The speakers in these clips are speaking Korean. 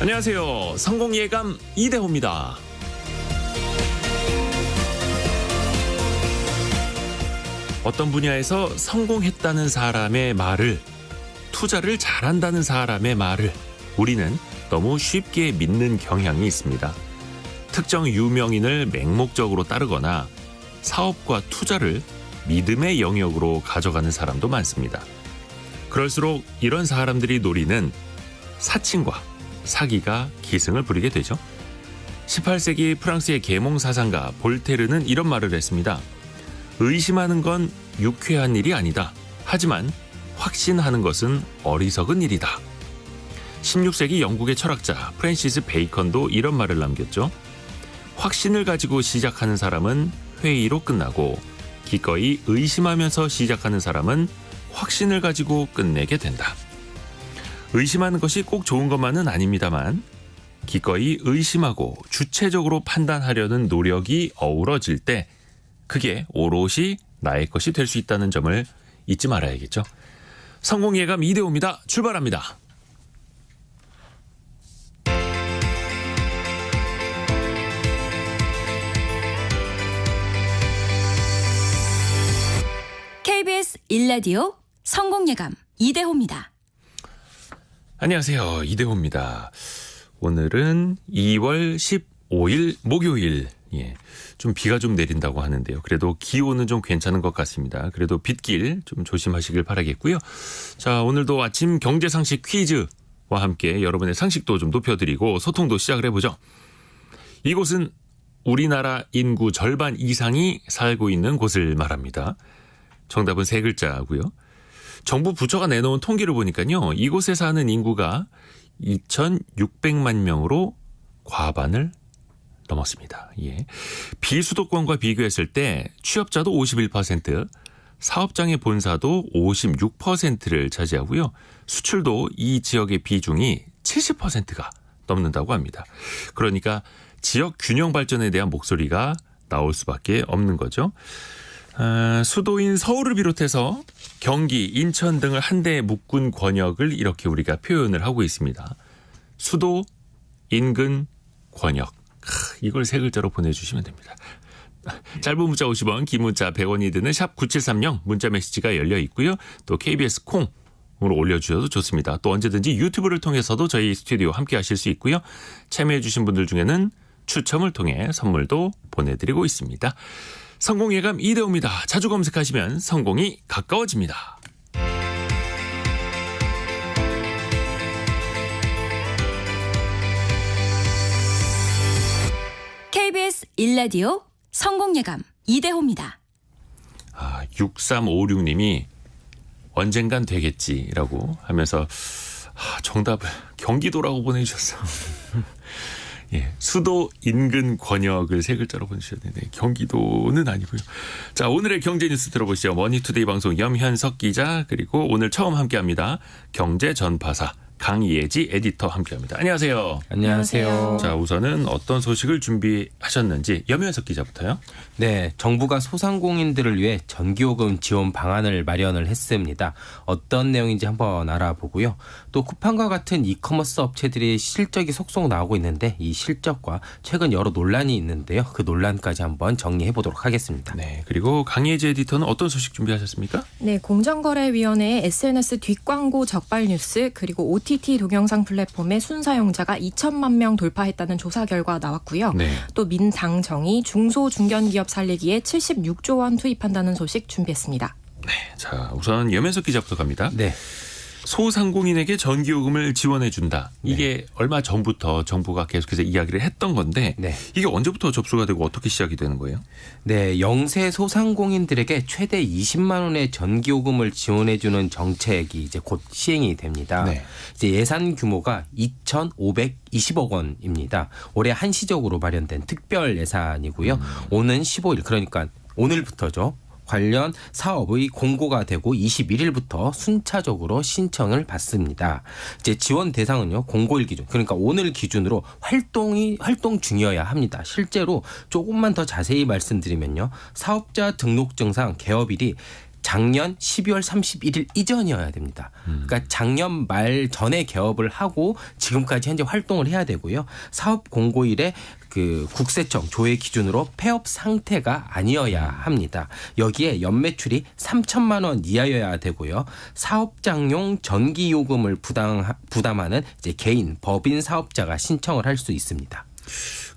안녕하세요. 성공예감 이대호입니다. 어떤 분야에서 성공했다는 사람의 말을, 투자를 잘한다는 사람의 말을 우리는 너무 쉽게 믿는 경향이 있습니다. 특정 유명인을 맹목적으로 따르거나 사업과 투자를 믿음의 영역으로 가져가는 사람도 많습니다. 그럴수록 이런 사람들이 노리는 사칭과 사기가 기승을 부리게 되죠. 18세기 프랑스의 계몽사상가 볼테르는 이런 말을 했습니다. 의심하는 건 유쾌한 일이 아니다. 하지만 확신하는 것은 어리석은 일이다. 16세기 영국의 철학자 프랜시스 베이컨도 이런 말을 남겼죠. 확신을 가지고 시작하는 사람은 회의로 끝나고 기꺼이 의심하면서 시작하는 사람은 확신을 가지고 끝내게 된다. 의심하는 것이 꼭 좋은 것만은 아닙니다만 기꺼이 의심하고 주체적으로 판단하려는 노력이 어우러질 때 그게 오롯이 나의 것이 될 수 있다는 점을 잊지 말아야겠죠. 성공예감 이대호입니다. 출발합니다. KBS 1라디오 성공예감 이대호입니다. 안녕하세요. 이대호입니다. 오늘은 2월 15일 목요일. 좀 비가 좀 내린다고 하는데요. 그래도 기온은 좀 괜찮은 것 같습니다. 그래도 빗길 좀 조심하시길 바라겠고요. 자, 오늘도 아침 경제상식 퀴즈와 함께 여러분의 상식도 좀 높여드리고 소통도 시작을 해보죠. 이곳은 우리나라 인구 절반 이상이 살고 있는 곳을 말합니다. 정답은 세 글자고요. 정부 부처가 내놓은 통계를 보니까요. 이곳에 사는 인구가 2,600만 명으로 과반을 넘었습니다. 비수도권과 비교했을 때 취업자도 51%, 사업장의 본사도 56%를 차지하고요. 수출도 이 지역의 비중이 70%가 넘는다고 합니다. 그러니까 지역 균형 발전에 대한 목소리가 나올 수밖에 없는 거죠. 수도인 서울을 비롯해서 경기, 인천 등을 한데 묶은 권역을 이렇게 우리가 표현을 하고 있습니다. 수도, 인근, 권역. 이걸 세 글자로 보내주시면 됩니다. 짧은 문자 50원, 긴 문자 100원이 드는 샵 9730 문자 메시지가 열려 있고요. 또 KBS 콩으로 올려주셔도 좋습니다. 또 언제든지 유튜브를 통해서도 저희 스튜디오 함께 하실 수 있고요. 참여해 주신 분들 중에는 추첨을 통해 선물도 보내드리고 있습니다. 성공예감 이대호입니다. 자주 검색하시면 성공이 가까워집니다. KBS 1라디오 성공예감 이대호입니다. 6356님이 언젠간 되겠지라고 하면서 정답을 경기도라고 보내주셨어요. 수도, 인근, 권역을 세 글자로 보내주셨는데 경기도는 아니고요. 자, 오늘의 경제 뉴스 들어보시죠. 머니투데이 방송 염현석 기자, 그리고 오늘 처음 함께합니다. 경제전파사 강예지 에디터 함께합니다. 안녕하세요. 안녕하세요. 자, 우선은 어떤 소식을 준비하셨는지 염현석 기자부터요. 네, 정부가 소상공인들을 위해 전기요금 지원 방안을 마련을 했습니다. 어떤 내용인지 한번 알아보고요. 또 쿠팡과 같은 이커머스 업체들이 실적이 속속 나오고 있는데 이 실적과 최근 여러 논란이 있는데요. 그 논란까지 한번 정리해 보도록 하겠습니다. 네, 그리고 강예지 에디터는 어떤 소식 준비하셨습니까? 네, 공정거래위원회의 SNS 뒷광고 적발 뉴스 그리고 OTT 동영상 플랫폼의 순사용자가 2천만 명 돌파했다는 조사 결과 나왔고요. 네. 또 민당정이 중소 중견기업 살리기에 76조 원 투입한다는 소식 준비했습니다. 네, 자, 우선 염현석 기자부터 갑니다. 네. 소상공인에게 전기요금을 지원해준다. 이게 얼마 전부터 정부가 계속해서 이야기를 했던 건데 네. 이게 언제부터 접수가 되고 어떻게 시작이 되는 거예요? 네, 영세 소상공인들에게 최대 20만 원의 전기요금을 지원해주는 정책이 이제 곧 시행이 됩니다. 네. 이제 예산 규모가 2,520억 원입니다. 올해 한시적으로 마련된 특별 예산이고요. 오는 15일, 그러니까 오늘부터죠. 관련 사업의 공고가 되고 21일부터 순차적으로 신청을 받습니다. 이제 지원 대상은요, 공고일 기준, 그러니까 오늘 기준으로 활동 중이어야 합니다. 실제로 조금만 더 자세히 말씀드리면요, 사업자 등록증상 개업일이 작년 12월 31일 이전이어야 됩니다. 그러니까 작년 말 전에 개업을 하고 지금까지 현재 활동을 해야 되고요. 사업 공고일에 그 국세청 조회 기준으로 폐업 상태가 아니어야 합니다. 여기에 연매출이 3천만 원 이하여야 되고요. 사업장용 전기요금을 부담하는 이제 개인 법인 사업자가 신청을 할 수 있습니다.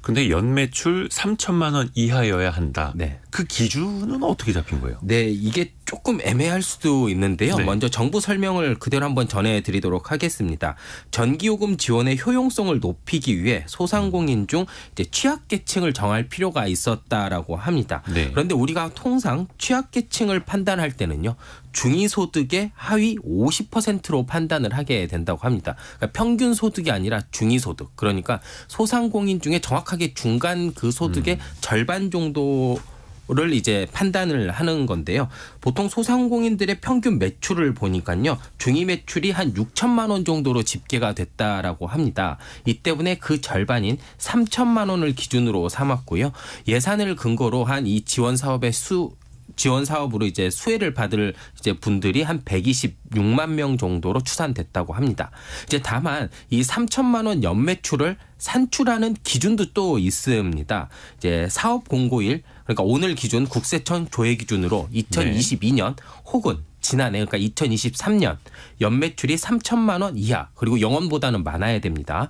근데 연매출 3천만 원 이하여야 한다. 네. 그 기준은 어떻게 잡힌 거예요? 네, 이게 조금 애매할 수도 있는데요. 네. 먼저 정부 설명을 그대로 한번 전해드리도록 하겠습니다. 전기요금 지원의 효용성을 높이기 위해 소상공인 중 이제 취약계층을 정할 필요가 있었다라고 합니다. 네. 그런데 우리가 통상 취약계층을 판단할 때는요. 중위소득의 하위 50%로 판단을 하게 된다고 합니다. 그러니까 평균 소득이 아니라 중위소득. 그러니까 소상공인 중에 정확하게 중간 그 소득의 절반 정도를 이제 판단을 하는 건데요. 보통 소상공인들의 평균 매출을 보니까요. 중위 매출이 한 6천만 원 정도로 집계가 됐다라고 합니다. 이 때문에 그 절반인 3천만 원을 기준으로 삼았고요. 예산을 근거로 한 이 지원 사업으로 이제 수혜를 받을 이제 분들이 한 126만 명 정도로 추산됐다고 합니다. 이제 다만 이 3천만 원 연매출을 산출하는 기준도 또 있습니다. 이제 사업 공고일 그러니까 오늘 기준 국세청 조회 기준으로 2022년 혹은 지난해 그러니까 2023년 연매출이 3천만 원 이하 그리고 영원보다는 많아야 됩니다.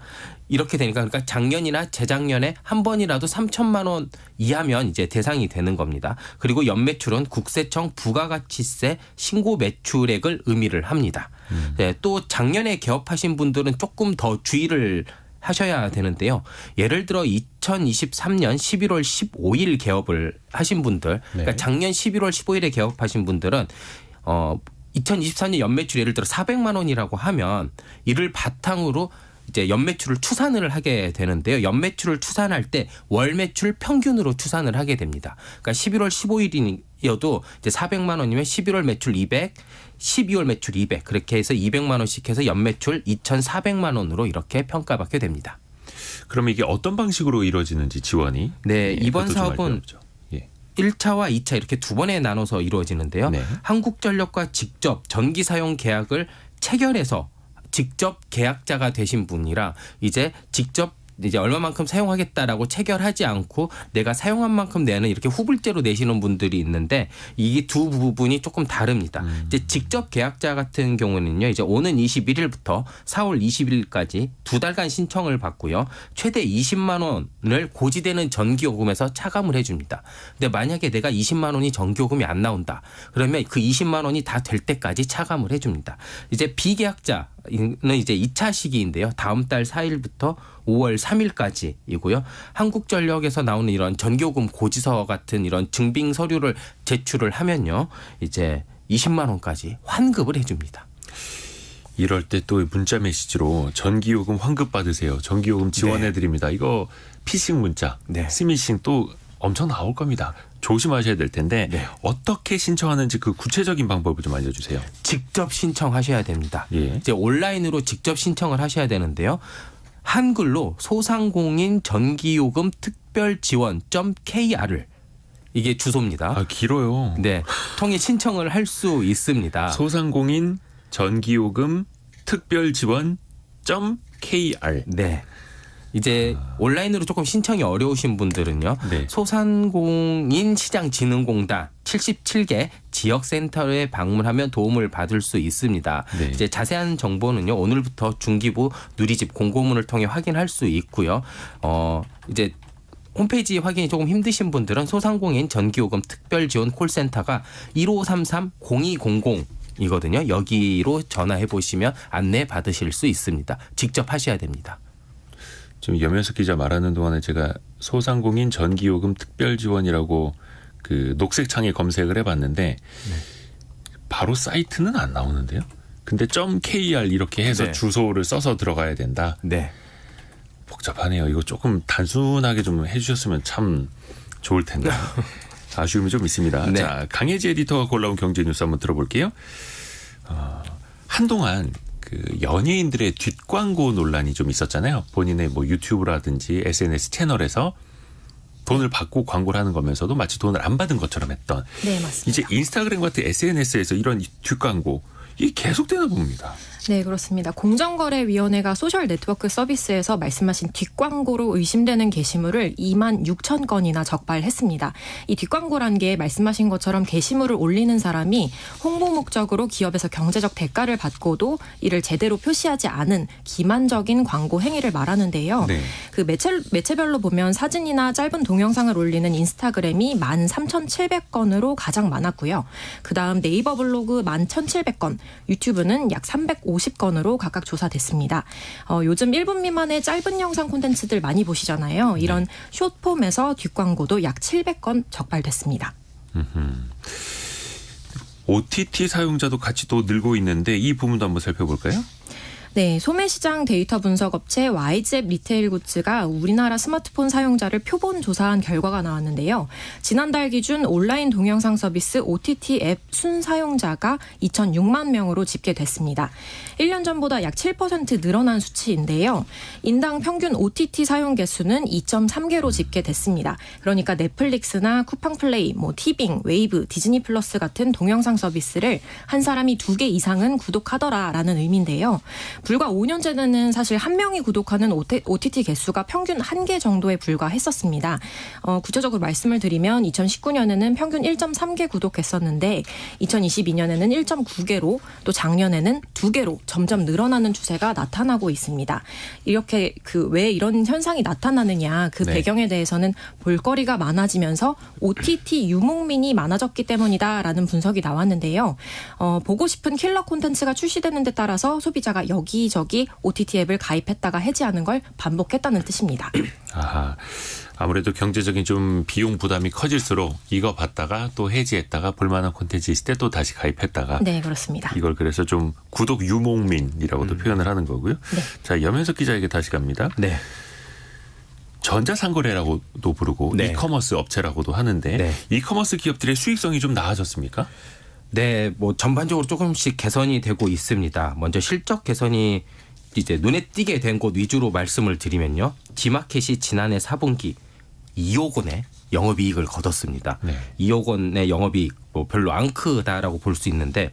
이렇게 되니까 그러니까 작년이나 재작년에 한 번이라도 3천만 원 이하면 이제 대상이 되는 겁니다. 그리고 연매출은 국세청 부가가치세 신고 매출액을 의미를 합니다. 네, 또 작년에 개업하신 분들은 조금 더 주의를 하셔야 되는데요. 예를 들어 2023년 11월 15일 개업을 하신 분들 그러니까 작년 11월 15일에 개업하신 분들은 2024년 연매출 예를 들어 400만 원이라고 하면 이를 바탕으로 이제 연매출을 추산을 하게 되는데요. 연매출을 추산할 때 월매출 평균으로 추산을 하게 됩니다. 그러니까 11월 15일이어도 이제 400만 원이면 11월 매출 200, 12월 매출 200 그렇게 해서 200만 원씩 해서 연매출 2,400만 원으로 이렇게 평가받게 됩니다. 그럼 이게 어떤 방식으로 이루어지는지 지원이? 네, 이번 그것도 좀 사업은 알려주죠. 예. 1차와 2차 이렇게 두 번에 나눠서 이루어지는데요. 네. 한국전력과 직접 전기 사용 계약을 체결해서 직접 계약자가 되신 분이라 이제 직접 이제 얼마만큼 사용하겠다라고 체결하지 않고 내가 사용한 만큼 내는 이렇게 후불제로 내시는 분들이 있는데 이 두 부분이 조금 다릅니다. 이제 직접 계약자 같은 경우는요. 이제 오는 21일부터 4월 20일까지 두 달간 신청을 받고요. 최대 20만 원을 고지되는 전기요금에서 차감을 해줍니다. 근데 만약에 내가 20만 원이 전기요금이 안 나온다. 그러면 그 20만 원이 다 될 때까지 차감을 해줍니다. 이제 비계약자 는 이제 2차 시기인데요. 다음 달 4일부터 5월 3일까지이고요. 한국전력에서 나오는 이런 전기요금 고지서 같은 이런 증빙 서류를 제출을 하면요. 이제 20만 원까지 환급을 해줍니다. 이럴 때 또 문자 메시지로 전기요금 환급 받으세요. 전기요금 지원해 드립니다. 이거 피싱 문자, 네. 스미싱 또 엄청 나올 겁니다. 조심하셔야 될 텐데 네. 어떻게 신청하는지 그 구체적인 방법을 좀 알려주세요. 직접 신청하셔야 됩니다. 예. 이제 온라인으로 직접 신청을 하셔야 되는데요. 한글로 소상공인 전기요금 특별지원.kr을 이게 주소입니다. 아, 길어요. 네, 통해 신청을 할 수 있습니다. 소상공인 전기요금 특별지원.kr. 네. 이제 온라인으로 조금 신청이 어려우신 분들은요. 네. 소상공인 시장진흥공단 77개 지역센터에 방문하면 도움을 받을 수 있습니다. 네. 이제 자세한 정보는요. 오늘부터 중기부 누리집 공고문을 통해 확인할 수 있고요. 이제 홈페이지 확인이 조금 힘드신 분들은 소상공인 전기요금 특별지원 콜센터가 1533-0200 이거든요. 여기로 전화해 보시면 안내 받으실 수 있습니다. 직접 하셔야 됩니다. 지금 염현석 기자 말하는 동안에 제가 소상공인 전기요금 특별지원이라고 그 녹색 창에 검색을 해봤는데 바로 사이트는 안 나오는데요. 근데 .kr 이렇게 해서 네. 주소를 써서 들어가야 된다. 네. 복잡하네요. 이거 조금 단순하게 좀 해주셨으면 참 좋을 텐데. 아쉬움이 좀 있습니다. 네. 자, 강혜지 에디터가 골라온 경제 뉴스 한번 들어볼게요. 한동안 그 연예인들의 뒷광고 논란이 좀 있었잖아요. 본인의 뭐 유튜브라든지 SNS 채널에서 돈을 받고 광고를 하는 거면서도 마치 돈을 안 받은 것처럼 했던. 네, 맞습니다. 이제 인스타그램 같은 SNS에서 이런 뒷광고 이게 계속되나 봅니다. 네, 그렇습니다. 공정거래위원회가 소셜 네트워크 서비스에서 말씀하신 뒷광고로 의심되는 게시물을 2만 6천 건이나 적발했습니다. 이 뒷광고란 게 말씀하신 것처럼 게시물을 올리는 사람이 홍보 목적으로 기업에서 경제적 대가를 받고도 이를 제대로 표시하지 않은 기만적인 광고 행위를 말하는데요. 네. 그 매체별로 보면 사진이나 짧은 동영상을 올리는 인스타그램이 13,700건으로 가장 많았고요. 그다음 네이버 블로그 11,700건, 유튜브는 약 350건으로 각각 조사됐습니다. 요즘 1분 미만의 짧은 영상 콘텐츠들 많이 보시잖아요. 이런 숏폼에서 뒷광고도 약 700건 적발됐습니다. OTT 사용자도 같이 또 늘고 있는데 이 부분도 한번 살펴볼까요? 네, 소매시장 데이터 분석 업체 YG앱 리테일 굿즈가 우리나라 스마트폰 사용자를 표본 조사한 결과가 나왔는데요. 지난달 기준 온라인 동영상 서비스 OTT 앱 순사용자가 2,006만 명으로 집계됐습니다. 1년 전보다 약 7% 늘어난 수치인데요. 인당 평균 OTT 사용 개수는 2.3개로 집계됐습니다. 그러니까 넷플릭스나 쿠팡플레이, 티빙, 웨이브, 디즈니 플러스 같은 동영상 서비스를 한 사람이 2개 이상은 구독하더라라는 의미인데요. 불과 5년 전에는 사실 한 명이 구독하는 OTT 개수가 평균 1개 정도에 불과했었습니다. 구체적으로 말씀을 드리면 2019년에는 평균 1.3개 구독했었는데 2022년에는 1.9개로 또 작년에는 2개로 점점 늘어나는 추세가 나타나고 있습니다. 이렇게 왜 이런 현상이 나타나느냐 그 배경에 대해서는 볼거리가 많아지면서 OTT 유목민이 많아졌기 때문이다라는 분석이 나왔는데요. 보고 싶은 킬러 콘텐츠가 출시되는 데 따라서 소비자가 여기저기 OTT 앱을 가입했다가 해지하는 걸 반복했다는 뜻입니다. 아하, 아무래도 경제적인 좀 비용 부담이 커질수록 이거 봤다가 또 해지했다가 볼만한 콘텐츠 있을 때 또 다시 가입했다가. 네, 그렇습니다. 이걸 그래서 좀 구독 유목민이라고도 표현을 하는 거고요. 네. 자, 염현석 기자에게 다시 갑니다. 네. 전자상거래라고도 부르고 네. 이커머스 업체라고도 하는데 네. 이커머스 기업들의 수익성이 좀 나아졌습니까? 네, 전반적으로 조금씩 개선이 되고 있습니다. 먼저 실적 개선이 이제 눈에 띄게 된 곳 위주로 말씀을 드리면요. G마켓이 지난해 4분기 2억 원의 영업이익을 거뒀습니다. 네. 2억 원의 영업이익 별로 안 크다라고 볼 수 있는데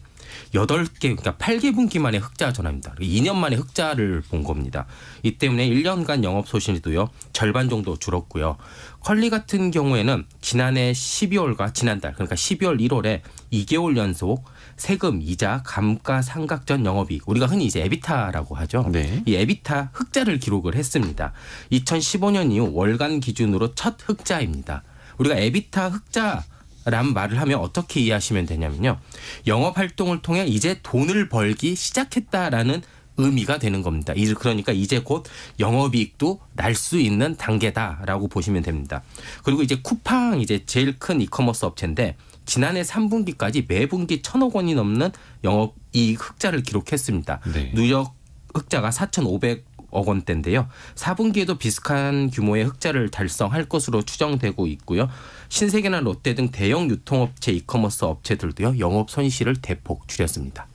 8개, 그러니까 8개 분기 만에 흑자 전환입니다. 2년 만에 흑자를 본 겁니다. 이 때문에 1년간 영업 소실도요. 절반 정도 줄었고요. 컬리 같은 경우에는 지난해 12월과 지난달, 그러니까 12월 1월에 2개월 연속 세금, 이자, 감가상각전 영업이익, 우리가 흔히 이제 에비타라고 하죠. 네. 이 에비타 흑자를 기록을 했습니다. 2015년 이후 월간 기준으로 첫 흑자입니다. 우리가 에비타 흑자란 말을 하면 어떻게 이해하시면 되냐면요. 영업 활동을 통해 이제 돈을 벌기 시작했다라는 의미가 되는 겁니다. 그러니까 이제 곧 영업이익도 날 수 있는 단계다라고 보시면 됩니다. 그리고 이제 쿠팡 이제 제일 큰 이커머스 업체인데 지난해 3분기까지 매분기 1,000억 원이 넘는 영업이익 흑자를 기록했습니다. 네. 누적 흑자가 4,500억 원대인데요. 4분기에도 비슷한 규모의 흑자를 달성할 것으로 추정되고 있고요. 신세계나 롯데 등 대형 유통업체 이커머스 업체들도요. 영업 손실을 대폭 줄였습니다.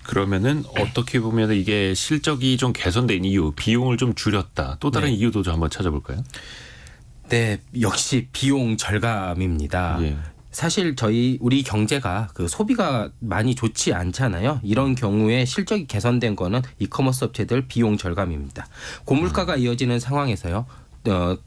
그러면은 어떻게 보면 이게 실적이 좀 개선된 이유, 비용을 좀 줄였다. 또 다른 네. 이유도 좀 한번 찾아볼까요? 네, 역시 비용 절감입니다. 예. 사실 우리 경제가 소비가 많이 좋지 않잖아요. 이런 경우에 실적이 개선된 거는 이커머스 업체들 비용 절감입니다. 고물가가 이어지는 상황에서요.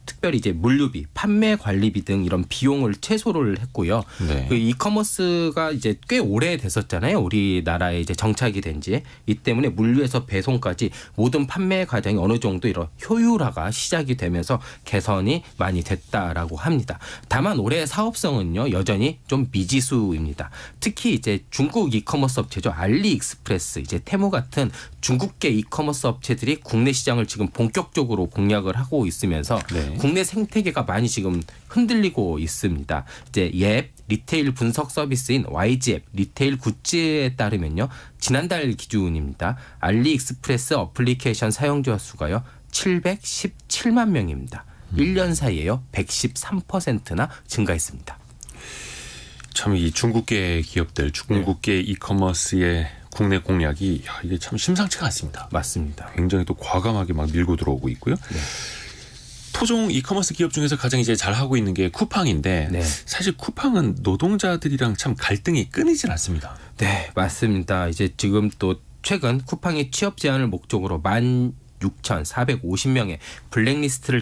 특별히 이제 물류비, 판매 관리비 등 이런 비용을 최소를 했고요. 네. 그 이커머스가 이제 꽤 오래 됐었잖아요. 우리나라에 이제 정착이 된 지. 이 때문에 물류에서 배송까지 모든 판매 과정이 어느 정도 이런 효율화가 시작이 되면서 개선이 많이 됐다라고 합니다. 다만 올해 사업성은요 여전히 좀 미지수입니다. 특히 이제 중국 이커머스 업체죠. 알리익스프레스, 이제 테무 같은 중국계 이커머스 업체들이 국내 시장을 지금 본격적으로 공략을 하고 있으면서 네. 국내 생태계가 많이 지금 흔들리고 있습니다. 이제 앱 리테일 분석 서비스인 YG앱 리테일 굿즈에 따르면요. 지난달 기준입니다. 알리익스프레스 어플리케이션 사용자 수가요. 717만 명입니다. 1년 사이에요. 113%나 증가했습니다. 참 이 중국계 기업들, 중국계 이커머스의 국내 공략이 이게 참 심상치가 않습니다. 맞습니다. 굉장히 또 과감하게 막 밀고 들어오고 있고요. 네. 토종 이커머스 기업 중에서 가장 이제 잘 하고 있는 게 쿠팡인데 네. 사실 쿠팡은 노동자들이랑 참 갈등이 끊이질 않습니다. 네, 맞습니다. 이제 지금 또 최근 쿠팡이 취업 제한을 목적으로 16,450명의 블랙리스트를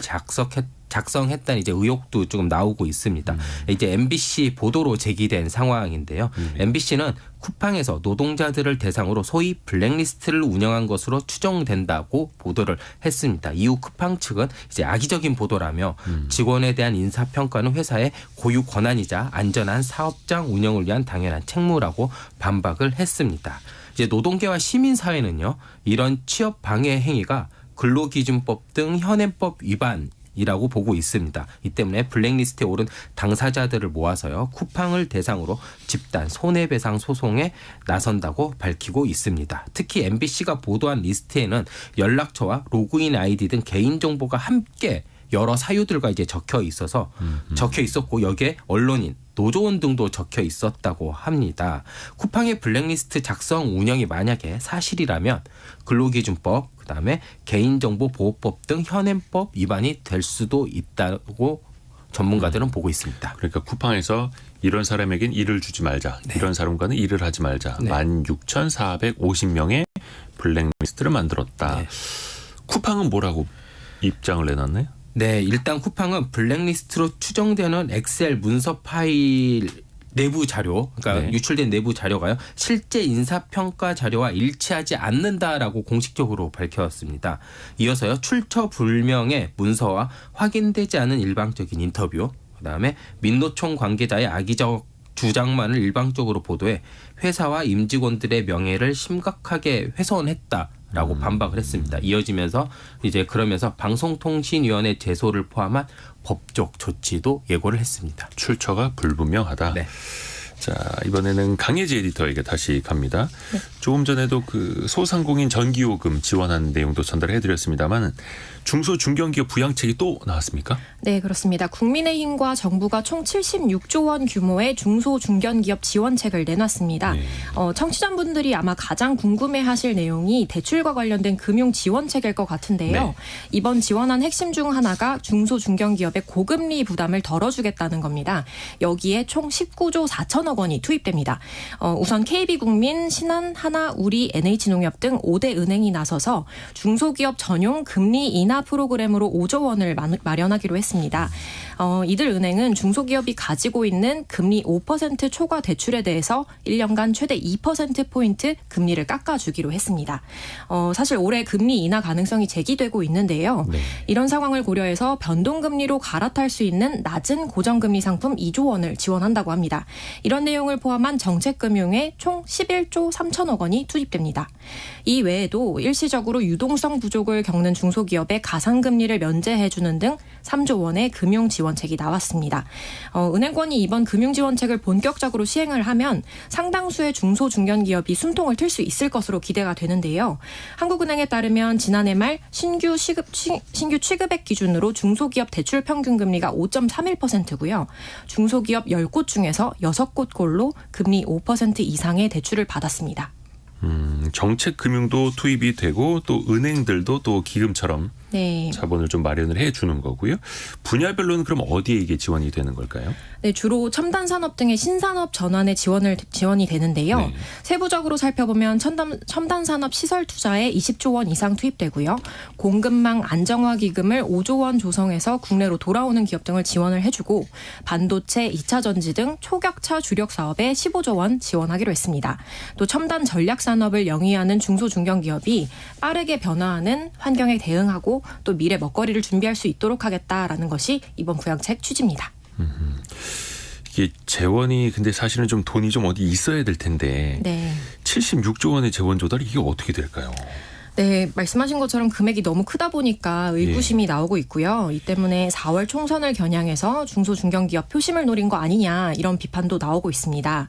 작성했다는 이제 의혹도 조금 나오고 있습니다. 이제 MBC 보도로 제기된 상황인데요. MBC는 쿠팡에서 노동자들을 대상으로 소위 블랙리스트를 운영한 것으로 추정된다고 보도를 했습니다. 이후 쿠팡 측은 이제 악의적인 보도라며 직원에 대한 인사평가는 회사의 고유 권한이자 안전한 사업장 운영을 위한 당연한 책무라고 반박을 했습니다. 이제 노동계와 시민사회는요, 이런 취업 방해 행위가 근로기준법 등 현행법 위반이라고 보고 있습니다. 이 때문에 블랙리스트에 오른 당사자들을 모아서요, 쿠팡을 대상으로 집단 손해배상 소송에 나선다고 밝히고 있습니다. 특히 MBC가 보도한 리스트에는 연락처와 로그인 아이디 등 개인정보가 함께 여러 사유들과 이제 적혀 있었고 여기에 언론인, 노조원 등도 적혀 있었다고 합니다. 쿠팡의 블랙리스트 작성 운영이 만약에 사실이라면 근로기준법, 그다음에 개인정보보호법 등 현행법 위반이 될 수도 있다고 전문가들은 보고 있습니다. 그러니까 쿠팡에서 이런 사람에겐 일을 주지 말자. 네. 이런 사람과는 일을 하지 말자. 네. 16,450명의 블랙리스트를 만들었다. 네. 쿠팡은 뭐라고 입장을 내놨나요? 네, 일단 쿠팡은 블랙리스트로 추정되는 엑셀 문서 파일 내부 자료, 그러니까 네. 유출된 내부 자료가요, 실제 인사평가 자료와 일치하지 않는다라고 공식적으로 밝혔습니다. 이어서요, 출처 불명의 문서와 확인되지 않은 일방적인 인터뷰, 그다음에 민노총 관계자의 악의적 주장만을 일방적으로 보도해 회사와 임직원들의 명예를 심각하게 훼손했다라고 반박을 했습니다. 이어지면서 이제 그러면서 방송통신위원회 제소를 포함한 법적 조치도 예고를 했습니다. 출처가 불분명하다. 네. 자, 이번에는 강혜지 에디터에게 다시 갑니다. 네. 조금 전에도 그 소상공인 전기요금 지원하는 내용도 전달해드렸습니다만 중소 중견기업 부양책이 또 나왔습니까? 네, 그렇습니다. 국민의힘과 정부가 총 76조 원 규모의 중소 중견기업 지원책을 내놨습니다. 네. 청취자분들이 아마 가장 궁금해하실 내용이 대출과 관련된 금융 지원책일 것 같은데요. 네. 이번 지원안 핵심 중 하나가 중소 중견기업의 고금리 부담을 덜어주겠다는 겁니다. 여기에 총 19조 4천억 원이 투입됩니다. 우선 KB국민, 신한, 하나, 우리, NH농협 등 5대 은행이 나서서 중소기업 전용 금리 인하 프로그램으로 5조 원을 마련하기로 했습니다. 이들 은행은 중소기업이 가지고 있는 금리 5% 초과 대출에 대해서 1년간 최대 2%포인트 금리를 깎아주기로 했습니다. 사실 올해 금리 인하 가능성이 제기되고 있는데요. 네. 이런 상황을 고려해서 변동금리로 갈아탈 수 있는 낮은 고정금리 상품 2조 원을 지원한다고 합니다. 이런 내용을 포함한 정책금융에 총 11조 3천억 원이 투입됩니다. 이 외에도 일시적으로 유동성 부족을 겪는 중소기업에 가상금리를 면제해주는 등 3조 원의 금융지원책이 나왔습니다. 은행권이 이번 금융지원책을 본격적으로 시행을 하면 상당수의 중소 중견기업이 숨통을 틀 수 있을 것으로 기대가 되는데요. 한국은행에 따르면 지난해 말 신규 취급액 기준으로 중소기업 대출 평균 금리가 5.31%고요. 중소기업 10곳 중에서 6곳 꼴로 금리 5% 이상의 대출을 받았습니다. 정책 금융도 투입이 되고 또 은행들도 또 기금처럼 네. 자본을 좀 마련을 해 주는 거고요. 분야별로는 그럼 어디에 이게 지원이 되는 걸까요? 네, 주로 첨단 산업 등의 신산업 전환에 지원이 되는데요. 네. 세부적으로 살펴보면 첨단 산업 시설 투자에 20조 원 이상 투입되고요. 공급망 안정화 기금을 5조 원 조성해서 국내로 돌아오는 기업 등을 지원을 해주고 반도체, 2차 전지 등 초격차 주력 사업에 15조 원 지원하기로 했습니다. 또 첨단 전략 산업을 영위하는 중소 중견기업이 빠르게 변화하는 환경에 대응하고 또 미래 먹거리를 준비할 수 있도록 하겠다라는 것이 이번 부양책 취지입니다. 이게 재원이 근데 사실은 좀 돈이 좀 어디 있어야 될 텐데 네. 76조 원의 재원 조달이 이게 어떻게 될까요? 네, 말씀하신 것처럼 금액이 너무 크다 보니까 의구심이 나오고 있고요. 이 때문에 4월 총선을 겨냥해서 중소중견기업 표심을 노린 거 아니냐 이런 비판도 나오고 있습니다.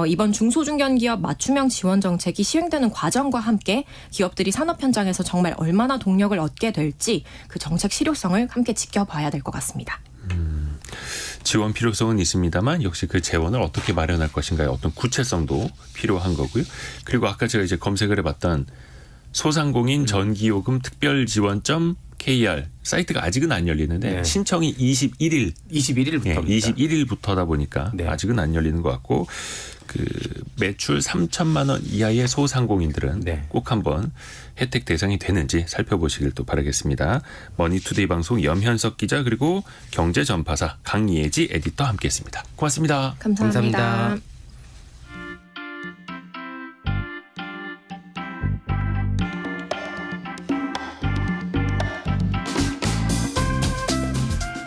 이번 중소중견기업 맞춤형 지원 정책이 시행되는 과정과 함께 기업들이 산업 현장에서 정말 얼마나 동력을 얻게 될지 그 정책 실효성을 함께 지켜봐야 될 것 같습니다. 지원 필요성은 있습니다만 역시 그 재원을 어떻게 마련할 것인가의 어떤 구체성도 필요한 거고요. 그리고 아까 제가 이제 검색을 해봤던 소상공인 전기요금 특별지원점 KR 사이트가 아직은 안 열리는데 네. 신청이 21일 21일부터. 21일부터다 보니까 네. 아직은 안 열리는 것 같고 그 매출 3천만 원 이하의 소상공인들은 네. 꼭 한번 혜택 대상이 되는지 살펴보시길 또 바라겠습니다. 머니투데이 방송 염현석 기자 그리고 경제전파사 강예지 에디터 함께했습니다. 고맙습니다. 감사합니다. 감사합니다.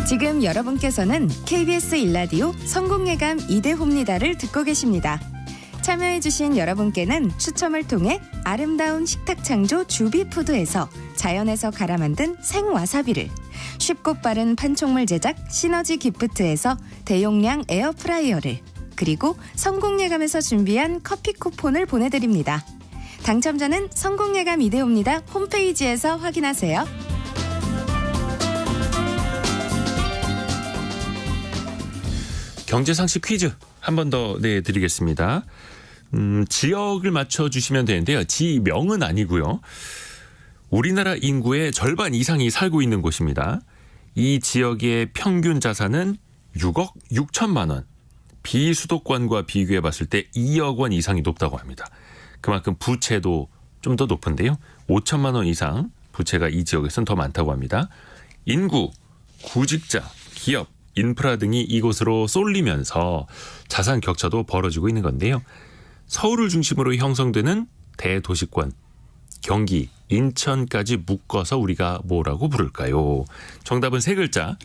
지금 여러분께서는 KBS 일라디오 성공예감 2대호입니다를 듣고 계십니다. 참여해주신 여러분께는 추첨을 통해 아름다운 식탁 창조 주비푸드에서 자연에서 갈아 만든 생와사비를, 쉽고 빠른 판촉물 제작 시너지 기프트에서 대용량 에어프라이어를, 그리고 성공예감에서 준비한 커피 쿠폰을 보내드립니다. 당첨자는 성공예감 2대호입니다 홈페이지에서 확인하세요. 경제상식 퀴즈 한 번 더 내드리겠습니다. 지역을 맞춰주시면 되는데요. 지명은 아니고요. 우리나라 인구의 절반 이상이 살고 있는 곳입니다. 이 지역의 평균 자산은 6억 6천만 원. 비수도권과 비교해 봤을 때 2억 원 이상이 높다고 합니다. 그만큼 부채도 좀 더 높은데요. 5천만 원 이상 부채가 이 지역에서는 더 많다고 합니다. 인구, 구직자, 기업, 인프라 등이 이곳으로 쏠리면서 자산 격차도 벌어지고 있는 건데요. 서울을 중심으로 형성되는 대도시권, 경기, 인천까지 묶어서 우리가 뭐라고 부를까요? 정답은 세 글자.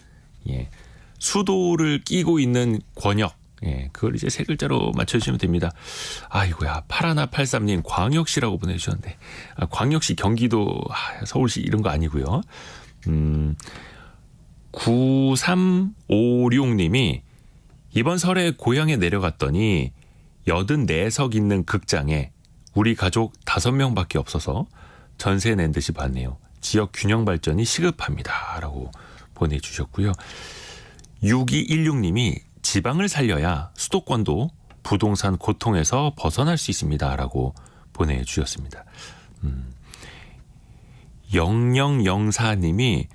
예, 수도를 끼고 있는 권역. 예, 그걸 이제 세 글자로 맞춰주시면 됩니다. 아이고야, 8183님 광역시라고 보내주셨는데, 광역시, 경기도, 서울시 이런 거 아니고요. 9356님이 이번 설에 고향에 내려갔더니 84석 있는 극장에 우리 가족 5명밖에 없어서 전세 낸 듯이 봤네요. 지역 균형 발전이 시급합니다. 라고 보내주셨고요. 6216님이 지방을 살려야 수도권도 부동산 고통에서 벗어날 수 있습니다. 라고 보내주셨습니다. 0004님이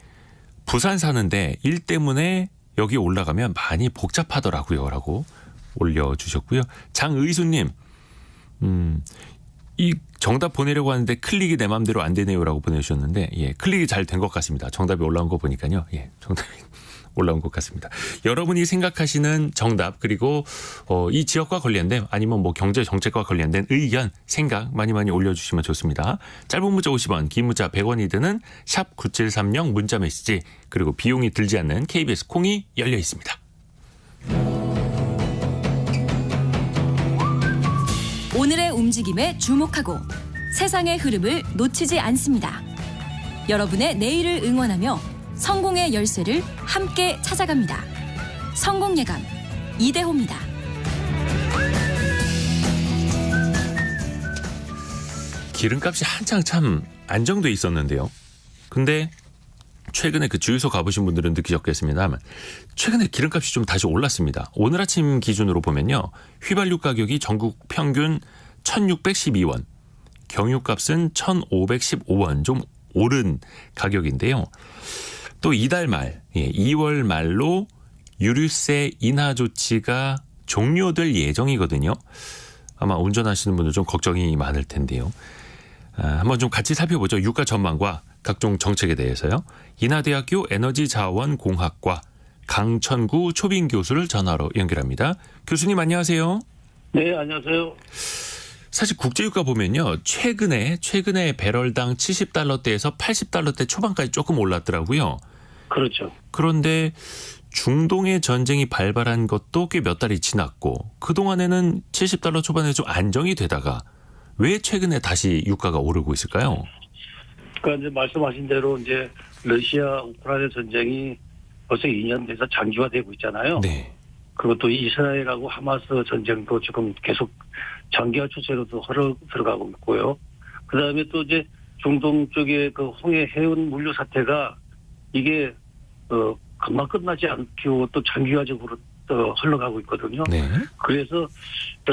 부산 사는데 일 때문에 여기 올라가면 많이 복잡하더라고요. 라고 올려주셨고요. 장의수님, 이 정답 보내려고 하는데 클릭이 내 마음대로 안 되네요. 라고 보내주셨는데, 예, 클릭이 잘 된 것 같습니다. 정답이 올라온 거 보니까요. 예, 정답이 올라온 것 같습니다. 여러분이 생각하시는 정답, 그리고 이 지역과 관련된 아니면 뭐 경제 정책과 관련된 의견, 생각 많이 올려주시면 좋습니다. 짧은 문자 50원, 긴 문자 100원이 드는 샵 9730 문자 메시지, 그리고 비용이 들지 않는 KBS 콩이 열려 있습니다. 오늘의 움직임에 주목하고 세상의 흐름을 놓치지 않습니다. 여러분의 내일을 응원하며 성공의 열쇠를 함께 찾아갑니다. 성공예감 이대호입니다. 기름값이 한창 참 안정돼 있었는데요. 근데 최근에 그 주유소 가보신 분들은 느끼셨겠습니다만 최근에 기름값이 좀 다시 올랐습니다. 오늘 아침 기준으로 보면요. 휘발유 가격이 전국 평균 1,612원, 경유값은 1,515원, 좀 오른 가격인데요. 또 이달 말, 2월 말로 유류세 인하 조치가 종료될 예정이거든요. 아마 운전하시는 분들 좀 걱정이 많을 텐데요. 한번 좀 같이 살펴보죠. 유가 전망과 각종 정책에 대해서요. 인하대학교 에너지자원공학과 강천구 초빙 교수를 전화로 연결합니다. 교수님 안녕하세요. 네, 안녕하세요. 사실 국제유가 보면요. 최근에 배럴당 70달러대에서 80달러대 초반까지 조금 올랐더라고요. 그렇죠. 그런데 중동의 전쟁이 발발한 것도 꽤 몇 달이 지났고 그동안에는 70달러 초반에 좀 안정이 되다가 왜 최근에 다시 유가가 오르고 있을까요? 그러니까 이제 말씀하신 대로 이제 러시아 우크라이나 전쟁이 벌써 2년 돼서 장기화되고 있잖아요. 네. 그리고 또 이스라엘하고 하마스 전쟁도 지금 계속 장기화 추세로도 들어가고 있고요. 그다음에 또 이제 중동 쪽에 그 홍해 해운 물류 사태가 이게 금방 끝나지 않고 또 장기화적으로 흘러가고 있거든요. 네. 그래서